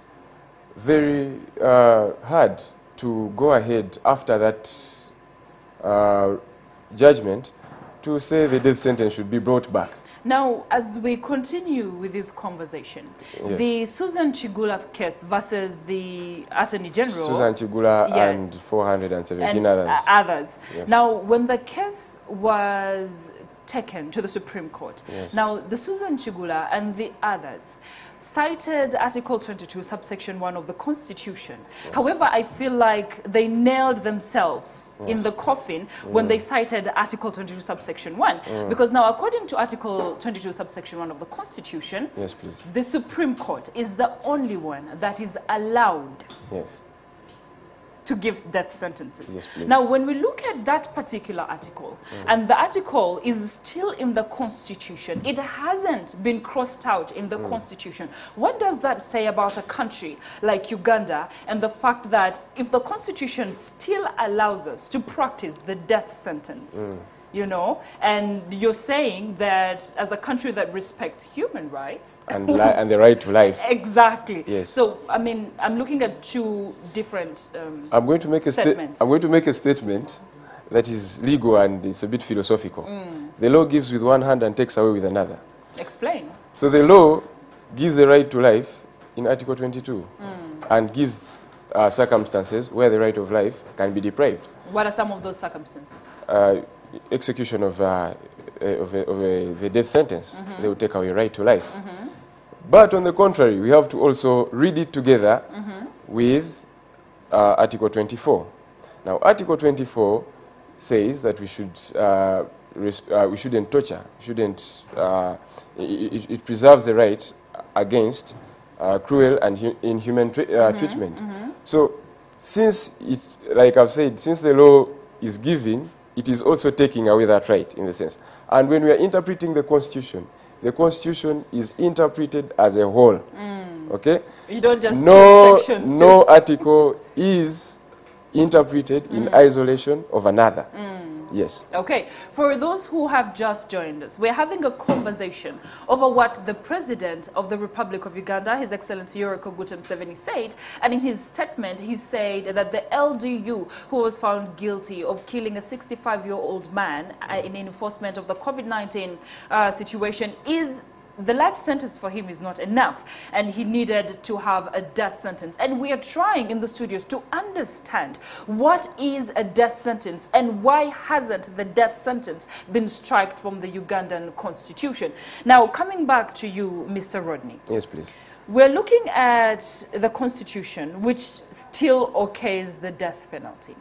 very hard to go ahead after that judgment to say the death sentence should be brought back. Now, as we continue with this conversation, the Susan Chigula case versus the Attorney General. Susan Chigula and 417 others. Yes. Now, when the case was taken to the Supreme Court, now the Susan Chigula and the others cited Article 22, subsection 1 of the Constitution. However, I feel like they nailed themselves in the coffin when they cited Article 22, subsection 1. Because now, according to Article 22, subsection 1 of the Constitution, the Supreme Court is the only one that is allowed to give death sentences. Now, when we look at that particular article, and the article is still in the Constitution, it hasn't been crossed out in the Constitution. What does that say about a country like Uganda and the fact that if the Constitution still allows us to practice the death sentence, you know, and you're saying that as a country that respects human rights and the right to life. Exactly. Yes. So I mean, I'm looking at two different I'm going to make a statement that is legal and it's a bit philosophical. The law gives with one hand and takes away with another. Explain. So the law gives the right to life in Article 22 and gives circumstances where the right of life can be deprived. What are some of those circumstances? Execution of the death sentence. They will take away right to life. But on the contrary, we have to also read it together with Article 24. Now, Article 24 says that we shouldn't torture. It preserves the right against cruel and inhuman treatment. So, since it's like I've said, since the law is giving, it is also taking away that right in the sense. And when we are interpreting the Constitution is interpreted as a whole. Okay? You don't just no article is interpreted in isolation of another. Yes. Okay. For those who have just joined us, we're having a conversation over what the President of the Republic of Uganda, His Excellency Yoweri Kaguta Museveni, said. And in his statement, he said that the LDU, who was found guilty of killing a 65-year-old man in enforcement of the COVID-19 situation, is the life sentence for him is not enough, and he needed to have a death sentence. And we are trying in the studios to understand what is a death sentence and why hasn't the death sentence been struck from the Ugandan constitution. Now, coming back to you, Mr. Rodney. Yes, please. We're looking at the constitution, which still okays the death penalty.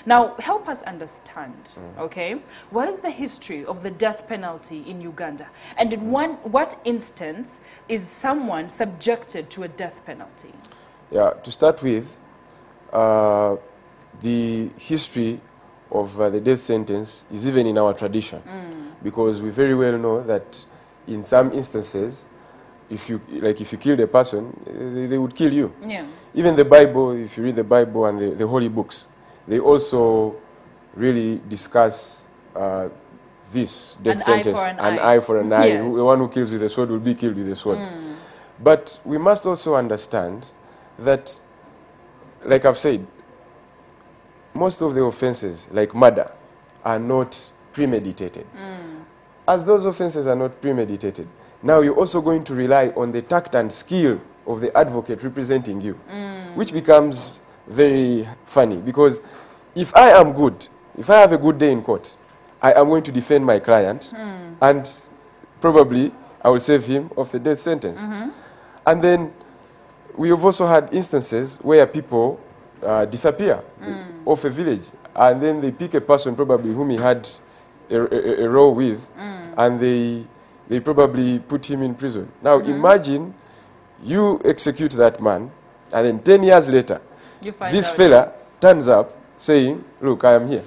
Now, help us understand, okay, what is the history of the death penalty in Uganda? And in what instance is someone subjected to a death penalty? Yeah, to start with, the history of the death sentence is even in our tradition, because we very well know that in some instances, if you killed a person, they would kill you. Yeah. Even the Bible, if you read the Bible and the holy books, they also really discuss this death sentence. An eye for an eye. Yes. The one who kills with a sword will be killed with a sword. But we must also understand that, like I've said, most of the offenses, like murder, are not premeditated. As those offenses are not premeditated, now you're also going to rely on the tact and skill of the advocate representing you, which becomes very funny, because if I am good, if I have a good day in court, I am going to defend my client, and probably I will save him of the death sentence. And then we have also had instances where people disappear off a village, and then they pick a person probably whom he had a row with, and they probably put him in prison. Now imagine you execute that man, and then 10 years later, this fella turns up saying, look, I am here.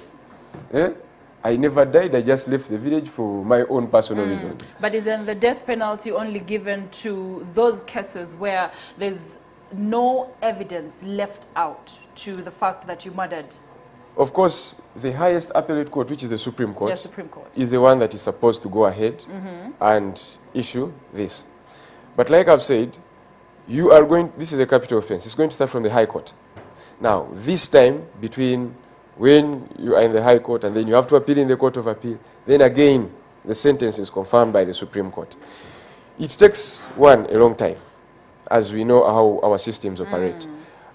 I never died, I just left the village for my own personal reasons. But isn't the death penalty only given to those cases where there's no evidence left out to the fact that you murdered? Of course, the highest appellate court, which is the Supreme Court, Yes, Supreme Court, is the one that is supposed to go ahead and issue this. But like I've said, you are going, this is a capital offense. It's going to start from the High Court. Now, this time between when you are in the High Court and then you have to appeal in the Court of Appeal, then again, the sentence is confirmed by the Supreme Court. It takes a long time, as we know how our systems operate.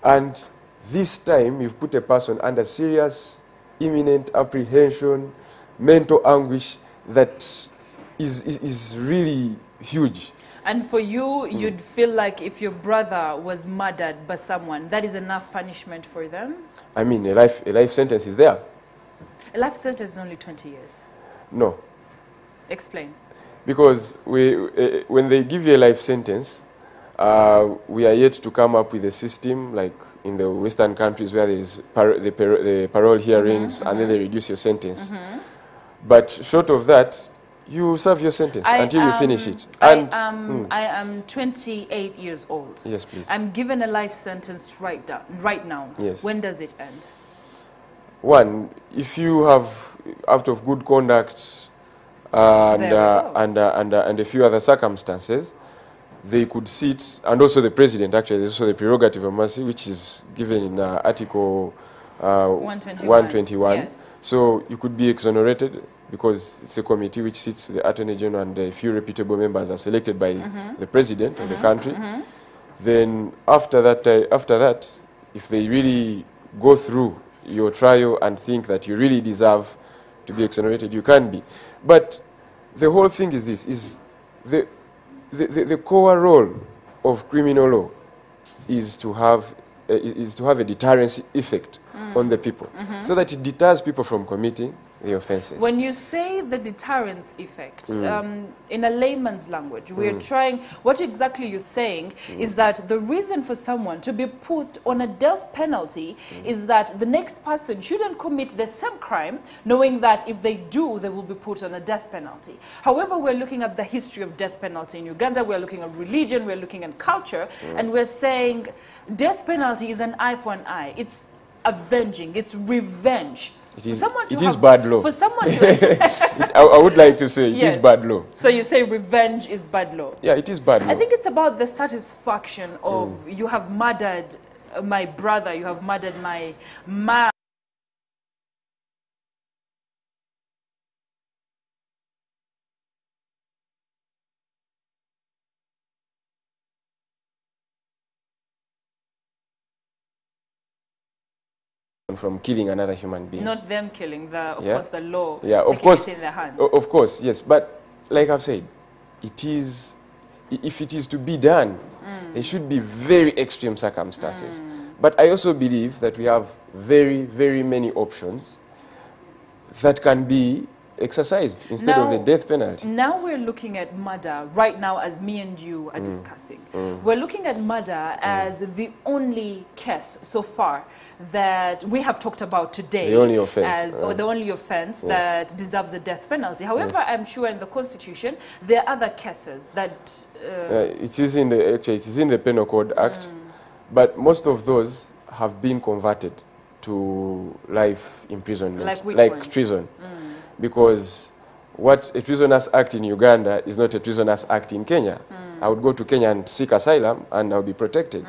And this time, you've put a person under serious, imminent apprehension, mental anguish that is really huge. And for you, you'd feel like if your brother was murdered by someone, that is enough punishment for them? I mean, a life sentence is there. A life sentence is only 20 years. No. Explain. Because when they give you a life sentence, we are yet to come up with a system like in the Western countries where there is the parole hearings and then they reduce your sentence. But short of that, you serve your sentence until you finish it. And I am 28 years old. Yes, please. I'm given a life sentence right now. Yes. When does it end? One, if you have, out of good conduct and a few other circumstances, they could sit, and also the president, actually, there's also the prerogative of mercy, which is given in Article 121. Yes. So you could be exonerated because it's a committee which sits with the Attorney General, and a few reputable members are selected by the president of the country. Then after that, if they really go through your trial and think that you really deserve to be exonerated, you can be. But the whole thing is this, is the core role of criminal law is to have a deterrence effect on the people, so that it deters people from committing the offenses. When you say the deterrence effect, in a layman's language, we are trying, what exactly you're saying is that the reason for someone to be put on a death penalty is that the next person shouldn't commit the same crime, knowing that if they do, they will be put on a death penalty. However, we're looking at the history of death penalty in Uganda, we're looking at religion, we're looking at culture, and we're saying death penalty is an eye for an eye. It's avenging, it's revenge. It is bad law. For someone to I would like to say it is bad law. So you say revenge is bad law? Yeah, it is bad law. I think it's about the satisfaction of you have murdered my brother, you have murdered my mom. from killing another human being. Not them killing, of Yeah. course, the law. Yeah, of taking course. it in their hands. Of course, yes. But like I've said, it is, if it is to be done, there should be very extreme circumstances. But I also believe that we have very, very many options that can be exercised instead of the death penalty. Now we're looking at murder right now, as me and you are discussing. We're looking at murder as the only case so far that we have talked about today. The only offense. Or the only offense Yes. that deserves the death penalty. However, Yes. I'm sure in the Constitution there are other cases that... It is in the, actually, it is in the Penal Code Act, but most of those have been converted to life imprisonment, Like which ones? treason. Because what a treasonous act in Uganda is not a treasonous act in Kenya. I would go to Kenya and seek asylum and I'll be protected.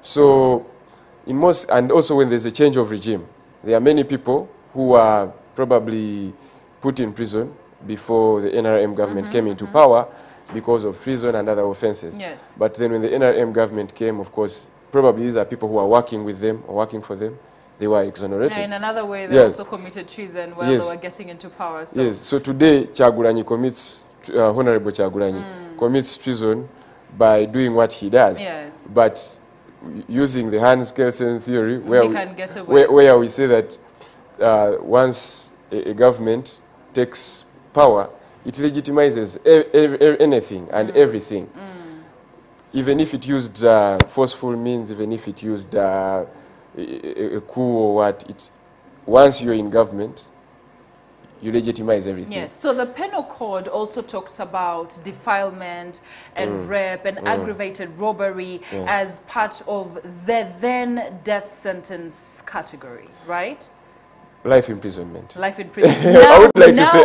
So, in most, and also when there's a change of regime, there are many people who are probably put in prison before the NRM government came into power because of treason and other offenses. Yes. But then when the NRM government came, of course, probably these are people who are working with them or working for them. They were exonerated. In another way, they Yes. also committed treason while Yes. they were getting into power. So. Yes, so today Kyagulanyi commits, Honorable Kyagulanyi commits treason by doing what he does. Yes. But using the Hans Kelsen theory, where He we, can get away. where we say that once a government takes power, it legitimizes anything and everything. Even if it used forceful means, even if it used a coup or what, once you're in government, you legitimize everything. Yes, so the penal code also talks about defilement and rape and aggravated robbery as part of the then death sentence category, right? Life imprisonment. Life imprisonment. I would like to say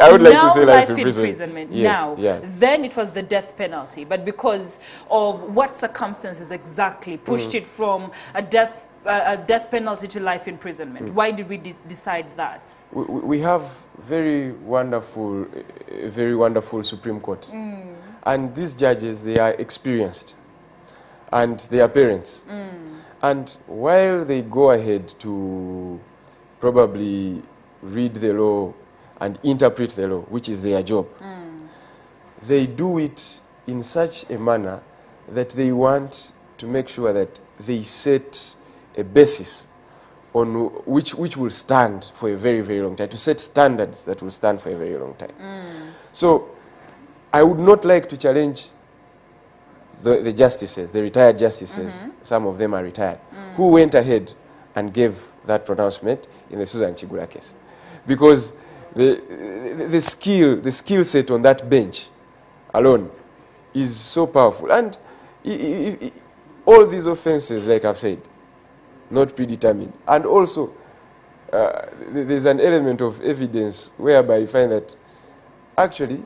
life life imprisonment. Yes, Now, yes. then it was the death penalty, but because of what circumstances exactly pushed it from a death penalty to life imprisonment? Why did we decide thus? We have very wonderful Supreme Court. And these judges, they are experienced. And they are parents. And while they go ahead to probably read the law and interpret the law, which is their job, they do it in such a manner that they want to make sure that they set a basis on which will stand for a very, very long time, to set standards that will stand for a very long time. So I would not like to challenge the justices, the retired justices, some of them are retired, who went ahead and gave that pronouncement in the Susan Chigula case. Because the skill set on that bench alone is so powerful. And all these offenses, like I've said, not predetermined. And also, there's an element of evidence whereby you find that actually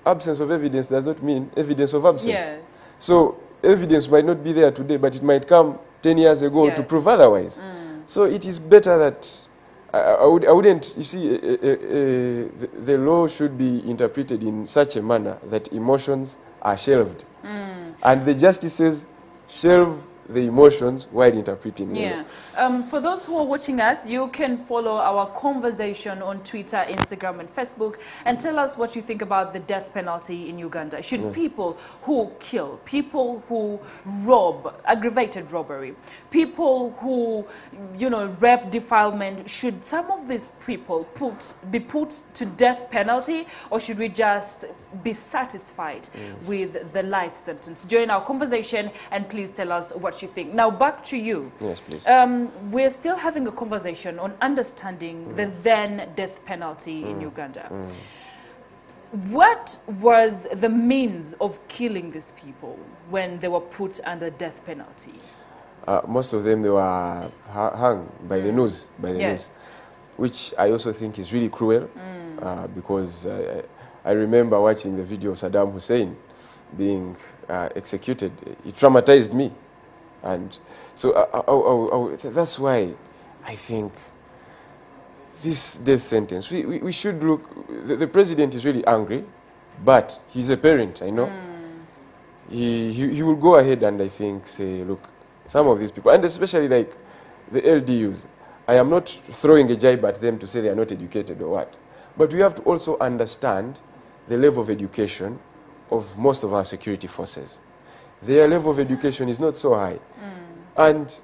absence of evidence does not mean evidence of absence. Yes. So evidence might not be there today, but it might come 10 years ago to prove otherwise. So it is better that I wouldn't, you see, the law should be interpreted in such a manner that emotions are shelved. And the justices shelve the emotions while interpreting the law. For those who are watching us, you can follow our conversation on Twitter, Instagram, and Facebook, and tell us what you think about the death penalty in Uganda. Should people who kill, people who rob, aggravated robbery, people who, rape, defilement, should some of these people be put to death penalty, or should we just be satisfied with the life sentence? Join our conversation and please tell us what you think. Now back to you. Yes, please. We're still having a conversation on understanding the then death penalty in Uganda. What was the means of killing these people when they were put under death penalty? Most of them, they were hung by the nose, which I also think is really cruel because I remember watching the video of Saddam Hussein being executed. It traumatized me. And so that's why I think this death sentence, we should look, the president is really angry, but he's a parent, I know. He will go ahead and I think say, look, some of these people, and especially like the LDUs, I am not throwing a jibe at them to say they are not educated or what. But we have to also understand the level of education of most of our security forces. Their level of education is not so high. And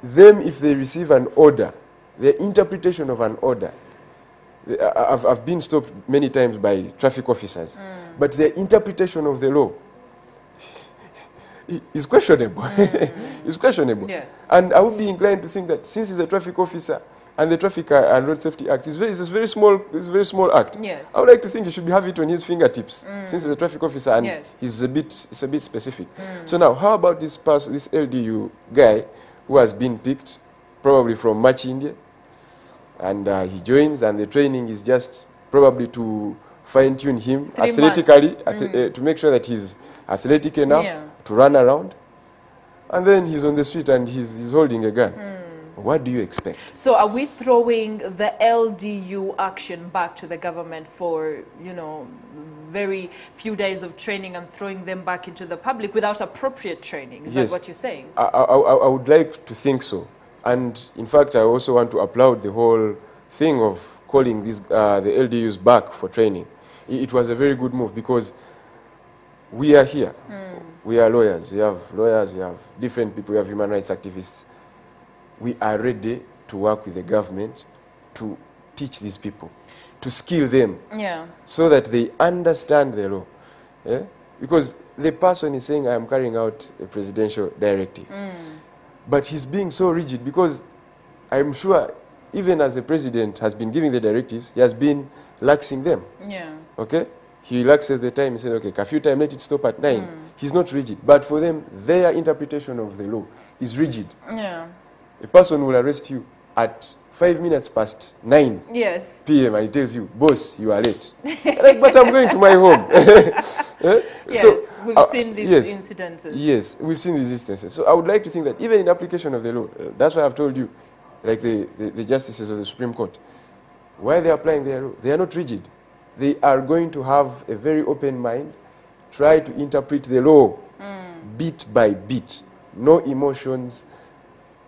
them, if they receive an order, the interpretation of an order, I've been stopped many times by traffic officers, but their interpretation of the law is questionable. It's questionable. Yes. And I would be inclined to think that since he's a traffic officer and the Traffic and Road Safety Act is it's a very small act. Yes. I would like to think he should have it on his fingertips since he's a traffic officer and Yes. it's a bit specific. So now, how about this LDU guy who has been picked probably from Machi, India, and he joins, and the training is just probably to fine-tune him 3 athletically, to make sure that he's athletic enough to run around, and then he's on the street and he's holding a gun. What do you expect? So are we throwing the LDU action back to the government for, you know, very few days of training and throwing them back into the public without appropriate training? Is Yes. that what you're saying? I would like to think so. And in fact, I also want to applaud the whole thing of calling these, the LDUs back for training. It was a very good move because we are here. We are lawyers. We have different people, we have human rights activists. We are ready to work with the government to teach these people, to skill them, so that they understand the law. Yeah? Because the person is saying, I am carrying out a presidential directive. But he's being so rigid because I'm sure even as the president has been giving the directives, he has been laxing them. Okay? He laxes the time. He said, okay, curfew time, let it stop at 9. He's not rigid. But for them, their interpretation of the law is rigid. A person will arrest you at 5 minutes past 9 p.m. and he tells you, boss, you are late. Like, but I'm going to my home. So, we've seen these incidences. Yes, we've seen these instances. So I would like to think that even in application of the law, that's why I've told you, like the justices of the Supreme Court, while they're applying their law, they are not rigid. They are going to have a very open mind, try to interpret the law bit by bit, no emotions,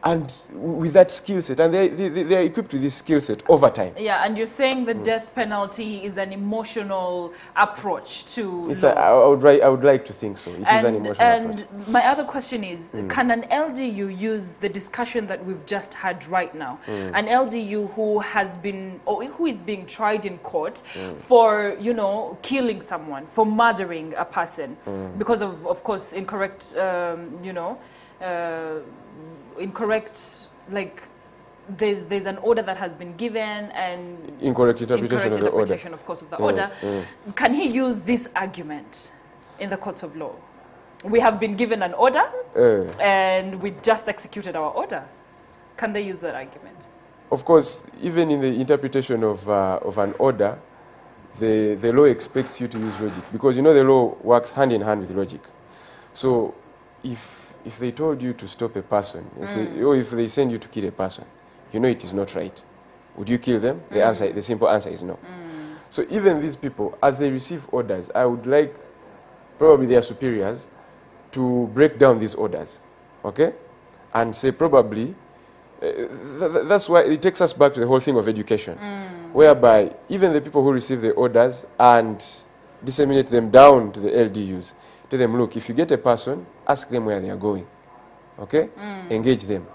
and with that skill set, and they are equipped with this skill set over time. Yeah, and you're saying the death penalty is an emotional approach to I would like to think so. It is an emotional approach. And my other question is, can an LDU use the discussion that we've just had right now? An LDU who has been, or who is being tried in court for, you know, killing someone, for murdering a person, because of course, incorrect, you know, incorrect, like there's an order that has been given and incorrect interpretation of the order. Of course, of the order. Can he use this argument in the courts of law? We have been given an order and we just executed our order. Can they use that argument? Of course, even in the interpretation of an order, the law expects you to use logic, because you know the law works hand in hand with logic. So if they told you to stop a person, or if they send you to kill a person, you know it is not right. Would you kill them? The simple answer is no. So even these people, as they receive orders, I would like probably their superiors to break down these orders, okay? And say probably, that's why it takes us back to the whole thing of education, whereby even the people who receive the orders and disseminate them down to the LDUs, tell them, look, if you get a person, ask them where they are going, okay? Engage them.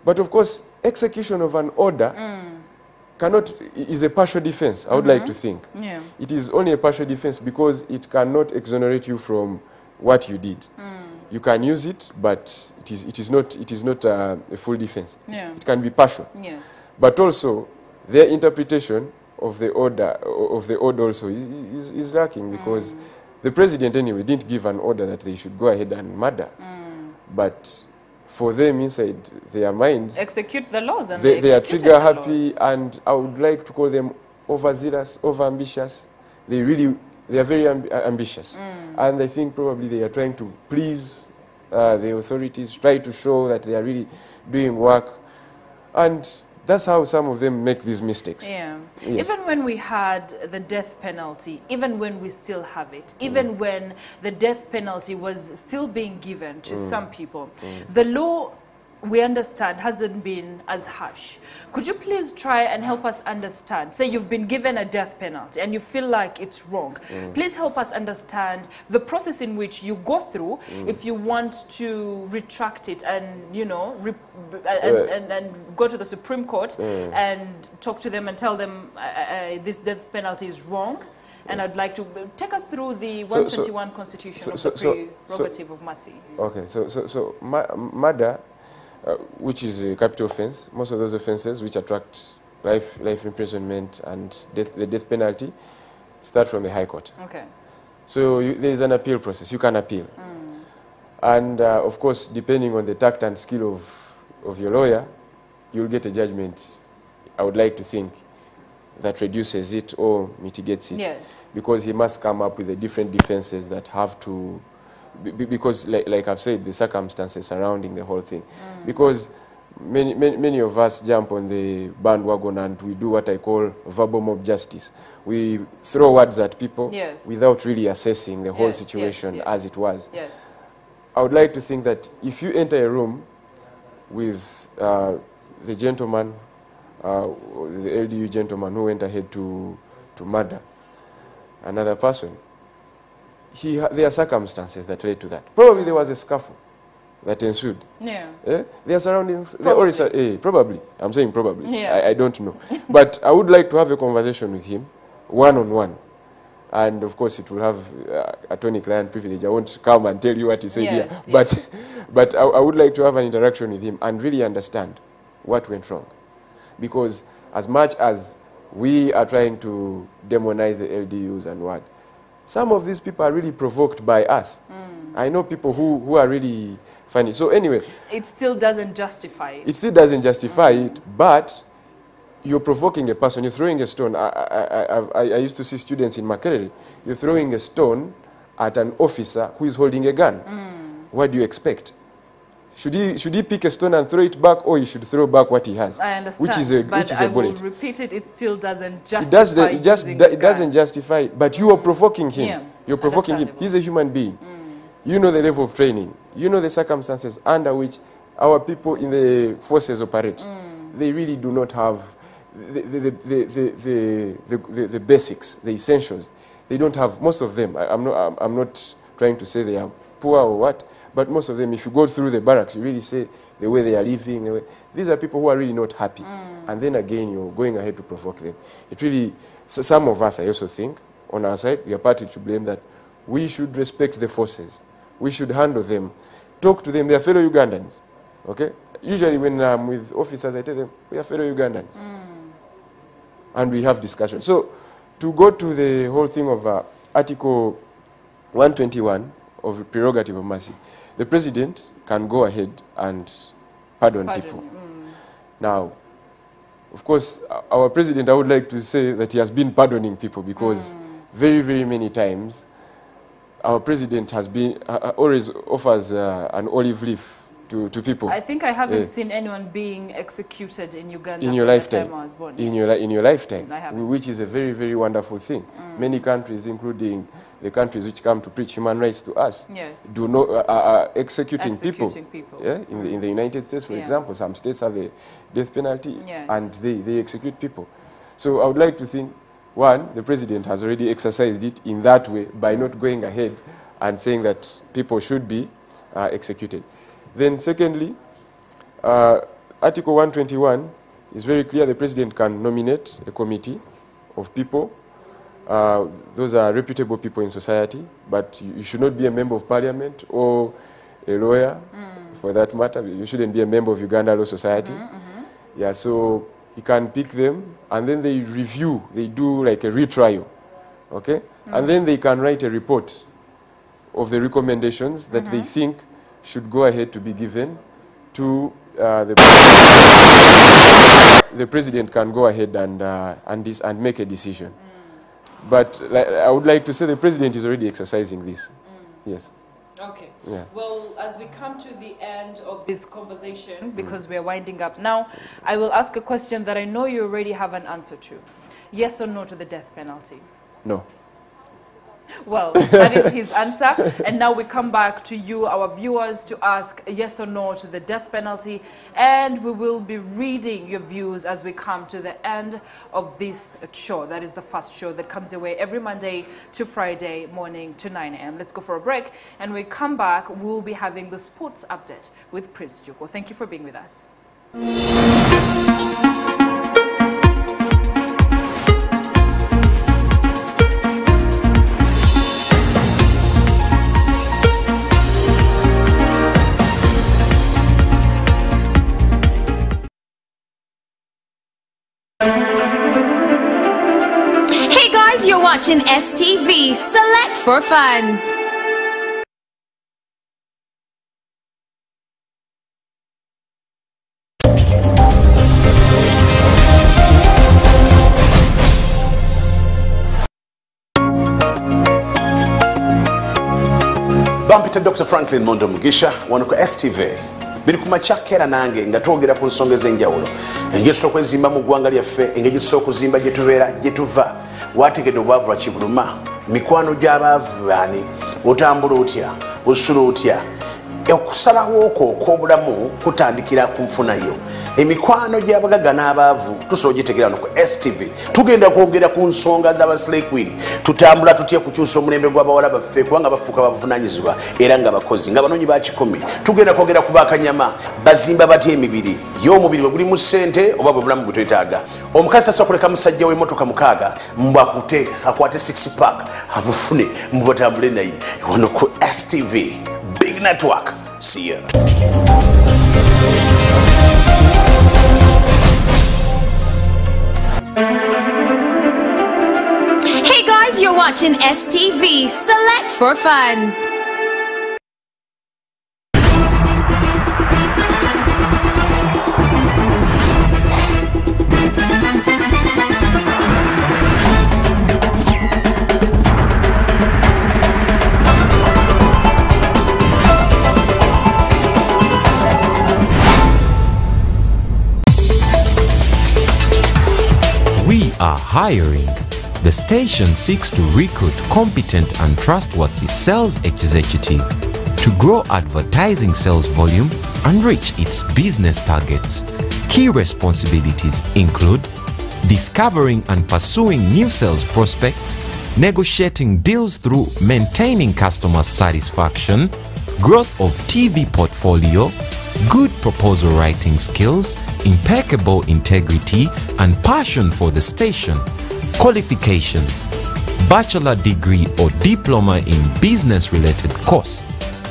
But of course, execution of an order is a partial defense, I would like to think. It is only a partial defense because it cannot exonerate you from what you did. You can use it, but it is not a full defense. It can be partial. But also, their interpretation of the order also is lacking, because the president anyway didn't give an order that they should go ahead and murder. But for them inside their minds, execute the laws, and they are trigger happy, and I would like to call them overzealous, overambitious. They are very ambitious, and I think probably they are trying to please the authorities, try to show that they are really doing work, and that's how some of them make these mistakes. Even when we had the death penalty, even when we still have it, even when the death penalty was still being given to some people, the law we understand, hasn't been as harsh. Could you please try and help us understand? Say you've been given a death penalty and you feel like it's wrong. Please help us understand the process in which you go through if you want to retract it and, you know, and go to the Supreme Court and talk to them and tell them this death penalty is wrong. And I'd like to take us through the 121 Constitution of the prerogative of mercy. Okay, so murder, which is a capital offense, most of those offenses which attract life imprisonment and the death penalty start from the High Court. Okay. So there is an appeal process. You can appeal. And of course, depending on the tact and skill of your lawyer, you'll get a judgment, I would like to think, that reduces it or mitigates it. Yes. Because he must come up with the different defenses that have to, because like I've said, the circumstances surrounding the whole thing. Because many of us jump on the bandwagon and we do what I call verbal mob justice. We throw words at people without really assessing the whole situation as it was. Yes. I would like to think that if you enter a room with the gentleman, the LDU gentleman who went ahead to murder another person, there are circumstances that led to that. Probably there was a scuffle that ensued. Yeah. Their surroundings, probably. I'm saying probably. Yeah. I don't know. But I would like to have a conversation with him, one-on-one. And of course, it will have attorney-client privilege. I won't come and tell you what he said here. But I would like to have an interaction with him and really understand what went wrong. Because as much as we are trying to demonize the LDUs and what, some of these people are really provoked by us. I know people who are really funny. So anyway, it still doesn't justify it. It still doesn't justify it, but you're provoking a person. You're throwing a stone. I used to see students in Makerere. You're throwing a stone at an officer who is holding a gun. What do you expect? Should he pick a stone and throw it back, or he should throw back what he has? I understand, which is a bullet. I will repeat it. It still doesn't justify. It doesn't justify it. But you are provoking him. Yeah. You're provoking him. He's a human being. You know the level of training. You know the circumstances under which our people in the forces operate. They really do not have the basics, the essentials. They don't have, most of them. I'm not trying to say they are poor or what, but most of them, if you go through the barracks, you really say the way they are living. These are people who are really not happy. And then again, you're going ahead to provoke them. It really, some of us, I also think, on our side, we are partly to blame that we should respect the forces. We should handle them. Talk to them. They are fellow Ugandans. Okay? Usually when I'm with officers, I tell them, we are fellow Ugandans. And we have discussions. So, to go to the whole thing of Article 121 of the prerogative of mercy, the president can go ahead and pardon people. Now, of course, our president, I would like to say that he has been pardoning people because very, very many times our president has been always offers an olive leaf to people. I think I haven't seen anyone being executed in Uganda in your lifetime. I was born. In your lifetime, which is a very, very wonderful thing. Many countries, including the countries which come to preach human rights to us, do not are executing people. Yeah? In the United States, for example, some states have the death penalty, and they execute people. So I would like to think, one, the president has already exercised it in that way by not going ahead and saying that people should be executed. Then secondly, Article 121 is very clear. The president can nominate a committee of people. Those are reputable people in society, but you should not be a member of parliament or a lawyer, for that matter. You shouldn't be a member of Uganda Law Society. Yeah, so he can pick them, and then they review. They do like a retrial, okay? And then they can write a report of the recommendations that they think should go ahead to be given to the president. Can go ahead and make a decision. But I would like to say the president is already exercising this. Yes. Okay. Yeah. Well, as we come to the end of this conversation, because we're winding up now, I will ask a question that I know you already have an answer to. Yes or no to the death penalty? No. Well, that is his answer. And now we come back to you, our viewers, to ask yes or no to the death penalty. And we will be reading your views as we come to the end of this show. That is the first show that comes away every Monday to Friday morning to 9 a.m. Let's go for a break. And when we come back, we'll be having the sports update with Prince Juko. Thank you for being with us. Hey guys, you're watching STV. Select for fun. Bampita Dr. Franklin Mondo Mugisha wano ku STV biri ku machakera nange nga twogera ku nsonga ez'enjawulo engeri z'okwezimba mu ggwanga lyaffe engeri z'okuzimba gye tubeera gye tuva waategedde obwavu lwa kibuluma mikwano gy'abaavu ani otambula otya osula otya okusalawo okwo okw'obulamu kutandikira ku nfunayo emikwano gy'abagagga n'abaavu tusobola ogitegeera no ku STV tugenda kwogera ku nsonga z'abaslay queen tutambula tutya kukyusa omulembe gw'abawala baffe kubanga bafuuka babuvunaanyizibwa era nga bakozi nga banoonyi ba kikumi tugenda kwogera ku bakanyama bazimba batya emibiri y'omubiri bwe gulimu ssente oba bwe bulamu bwe twetaaga omukazi tasobola kuleka musajja w'emmotoka mukaaga mbwakute akwate 6 pack amufune mubatambule naye wano ku STV Big Network. See ya. Hey guys, you're watching STV. Select for fun. We are hiring. The station seeks to recruit competent and trustworthy sales executive to grow advertising sales volume and reach its business targets. Key responsibilities include discovering and pursuing new sales prospects, negotiating deals through maintaining customer satisfaction, growth of TV portfolio, good proposal writing skills, impeccable integrity, and passion for the station. Qualifications: bachelor degree or diploma in business-related course.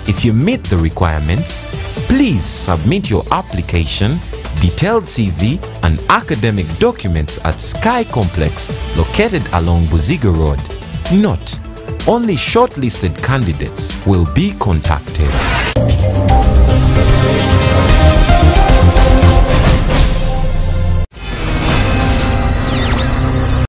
If you meet the requirements, please submit your application, detailed CV, and academic documents at Sky Complex located along Buziga Road. Note: only shortlisted candidates will be contacted.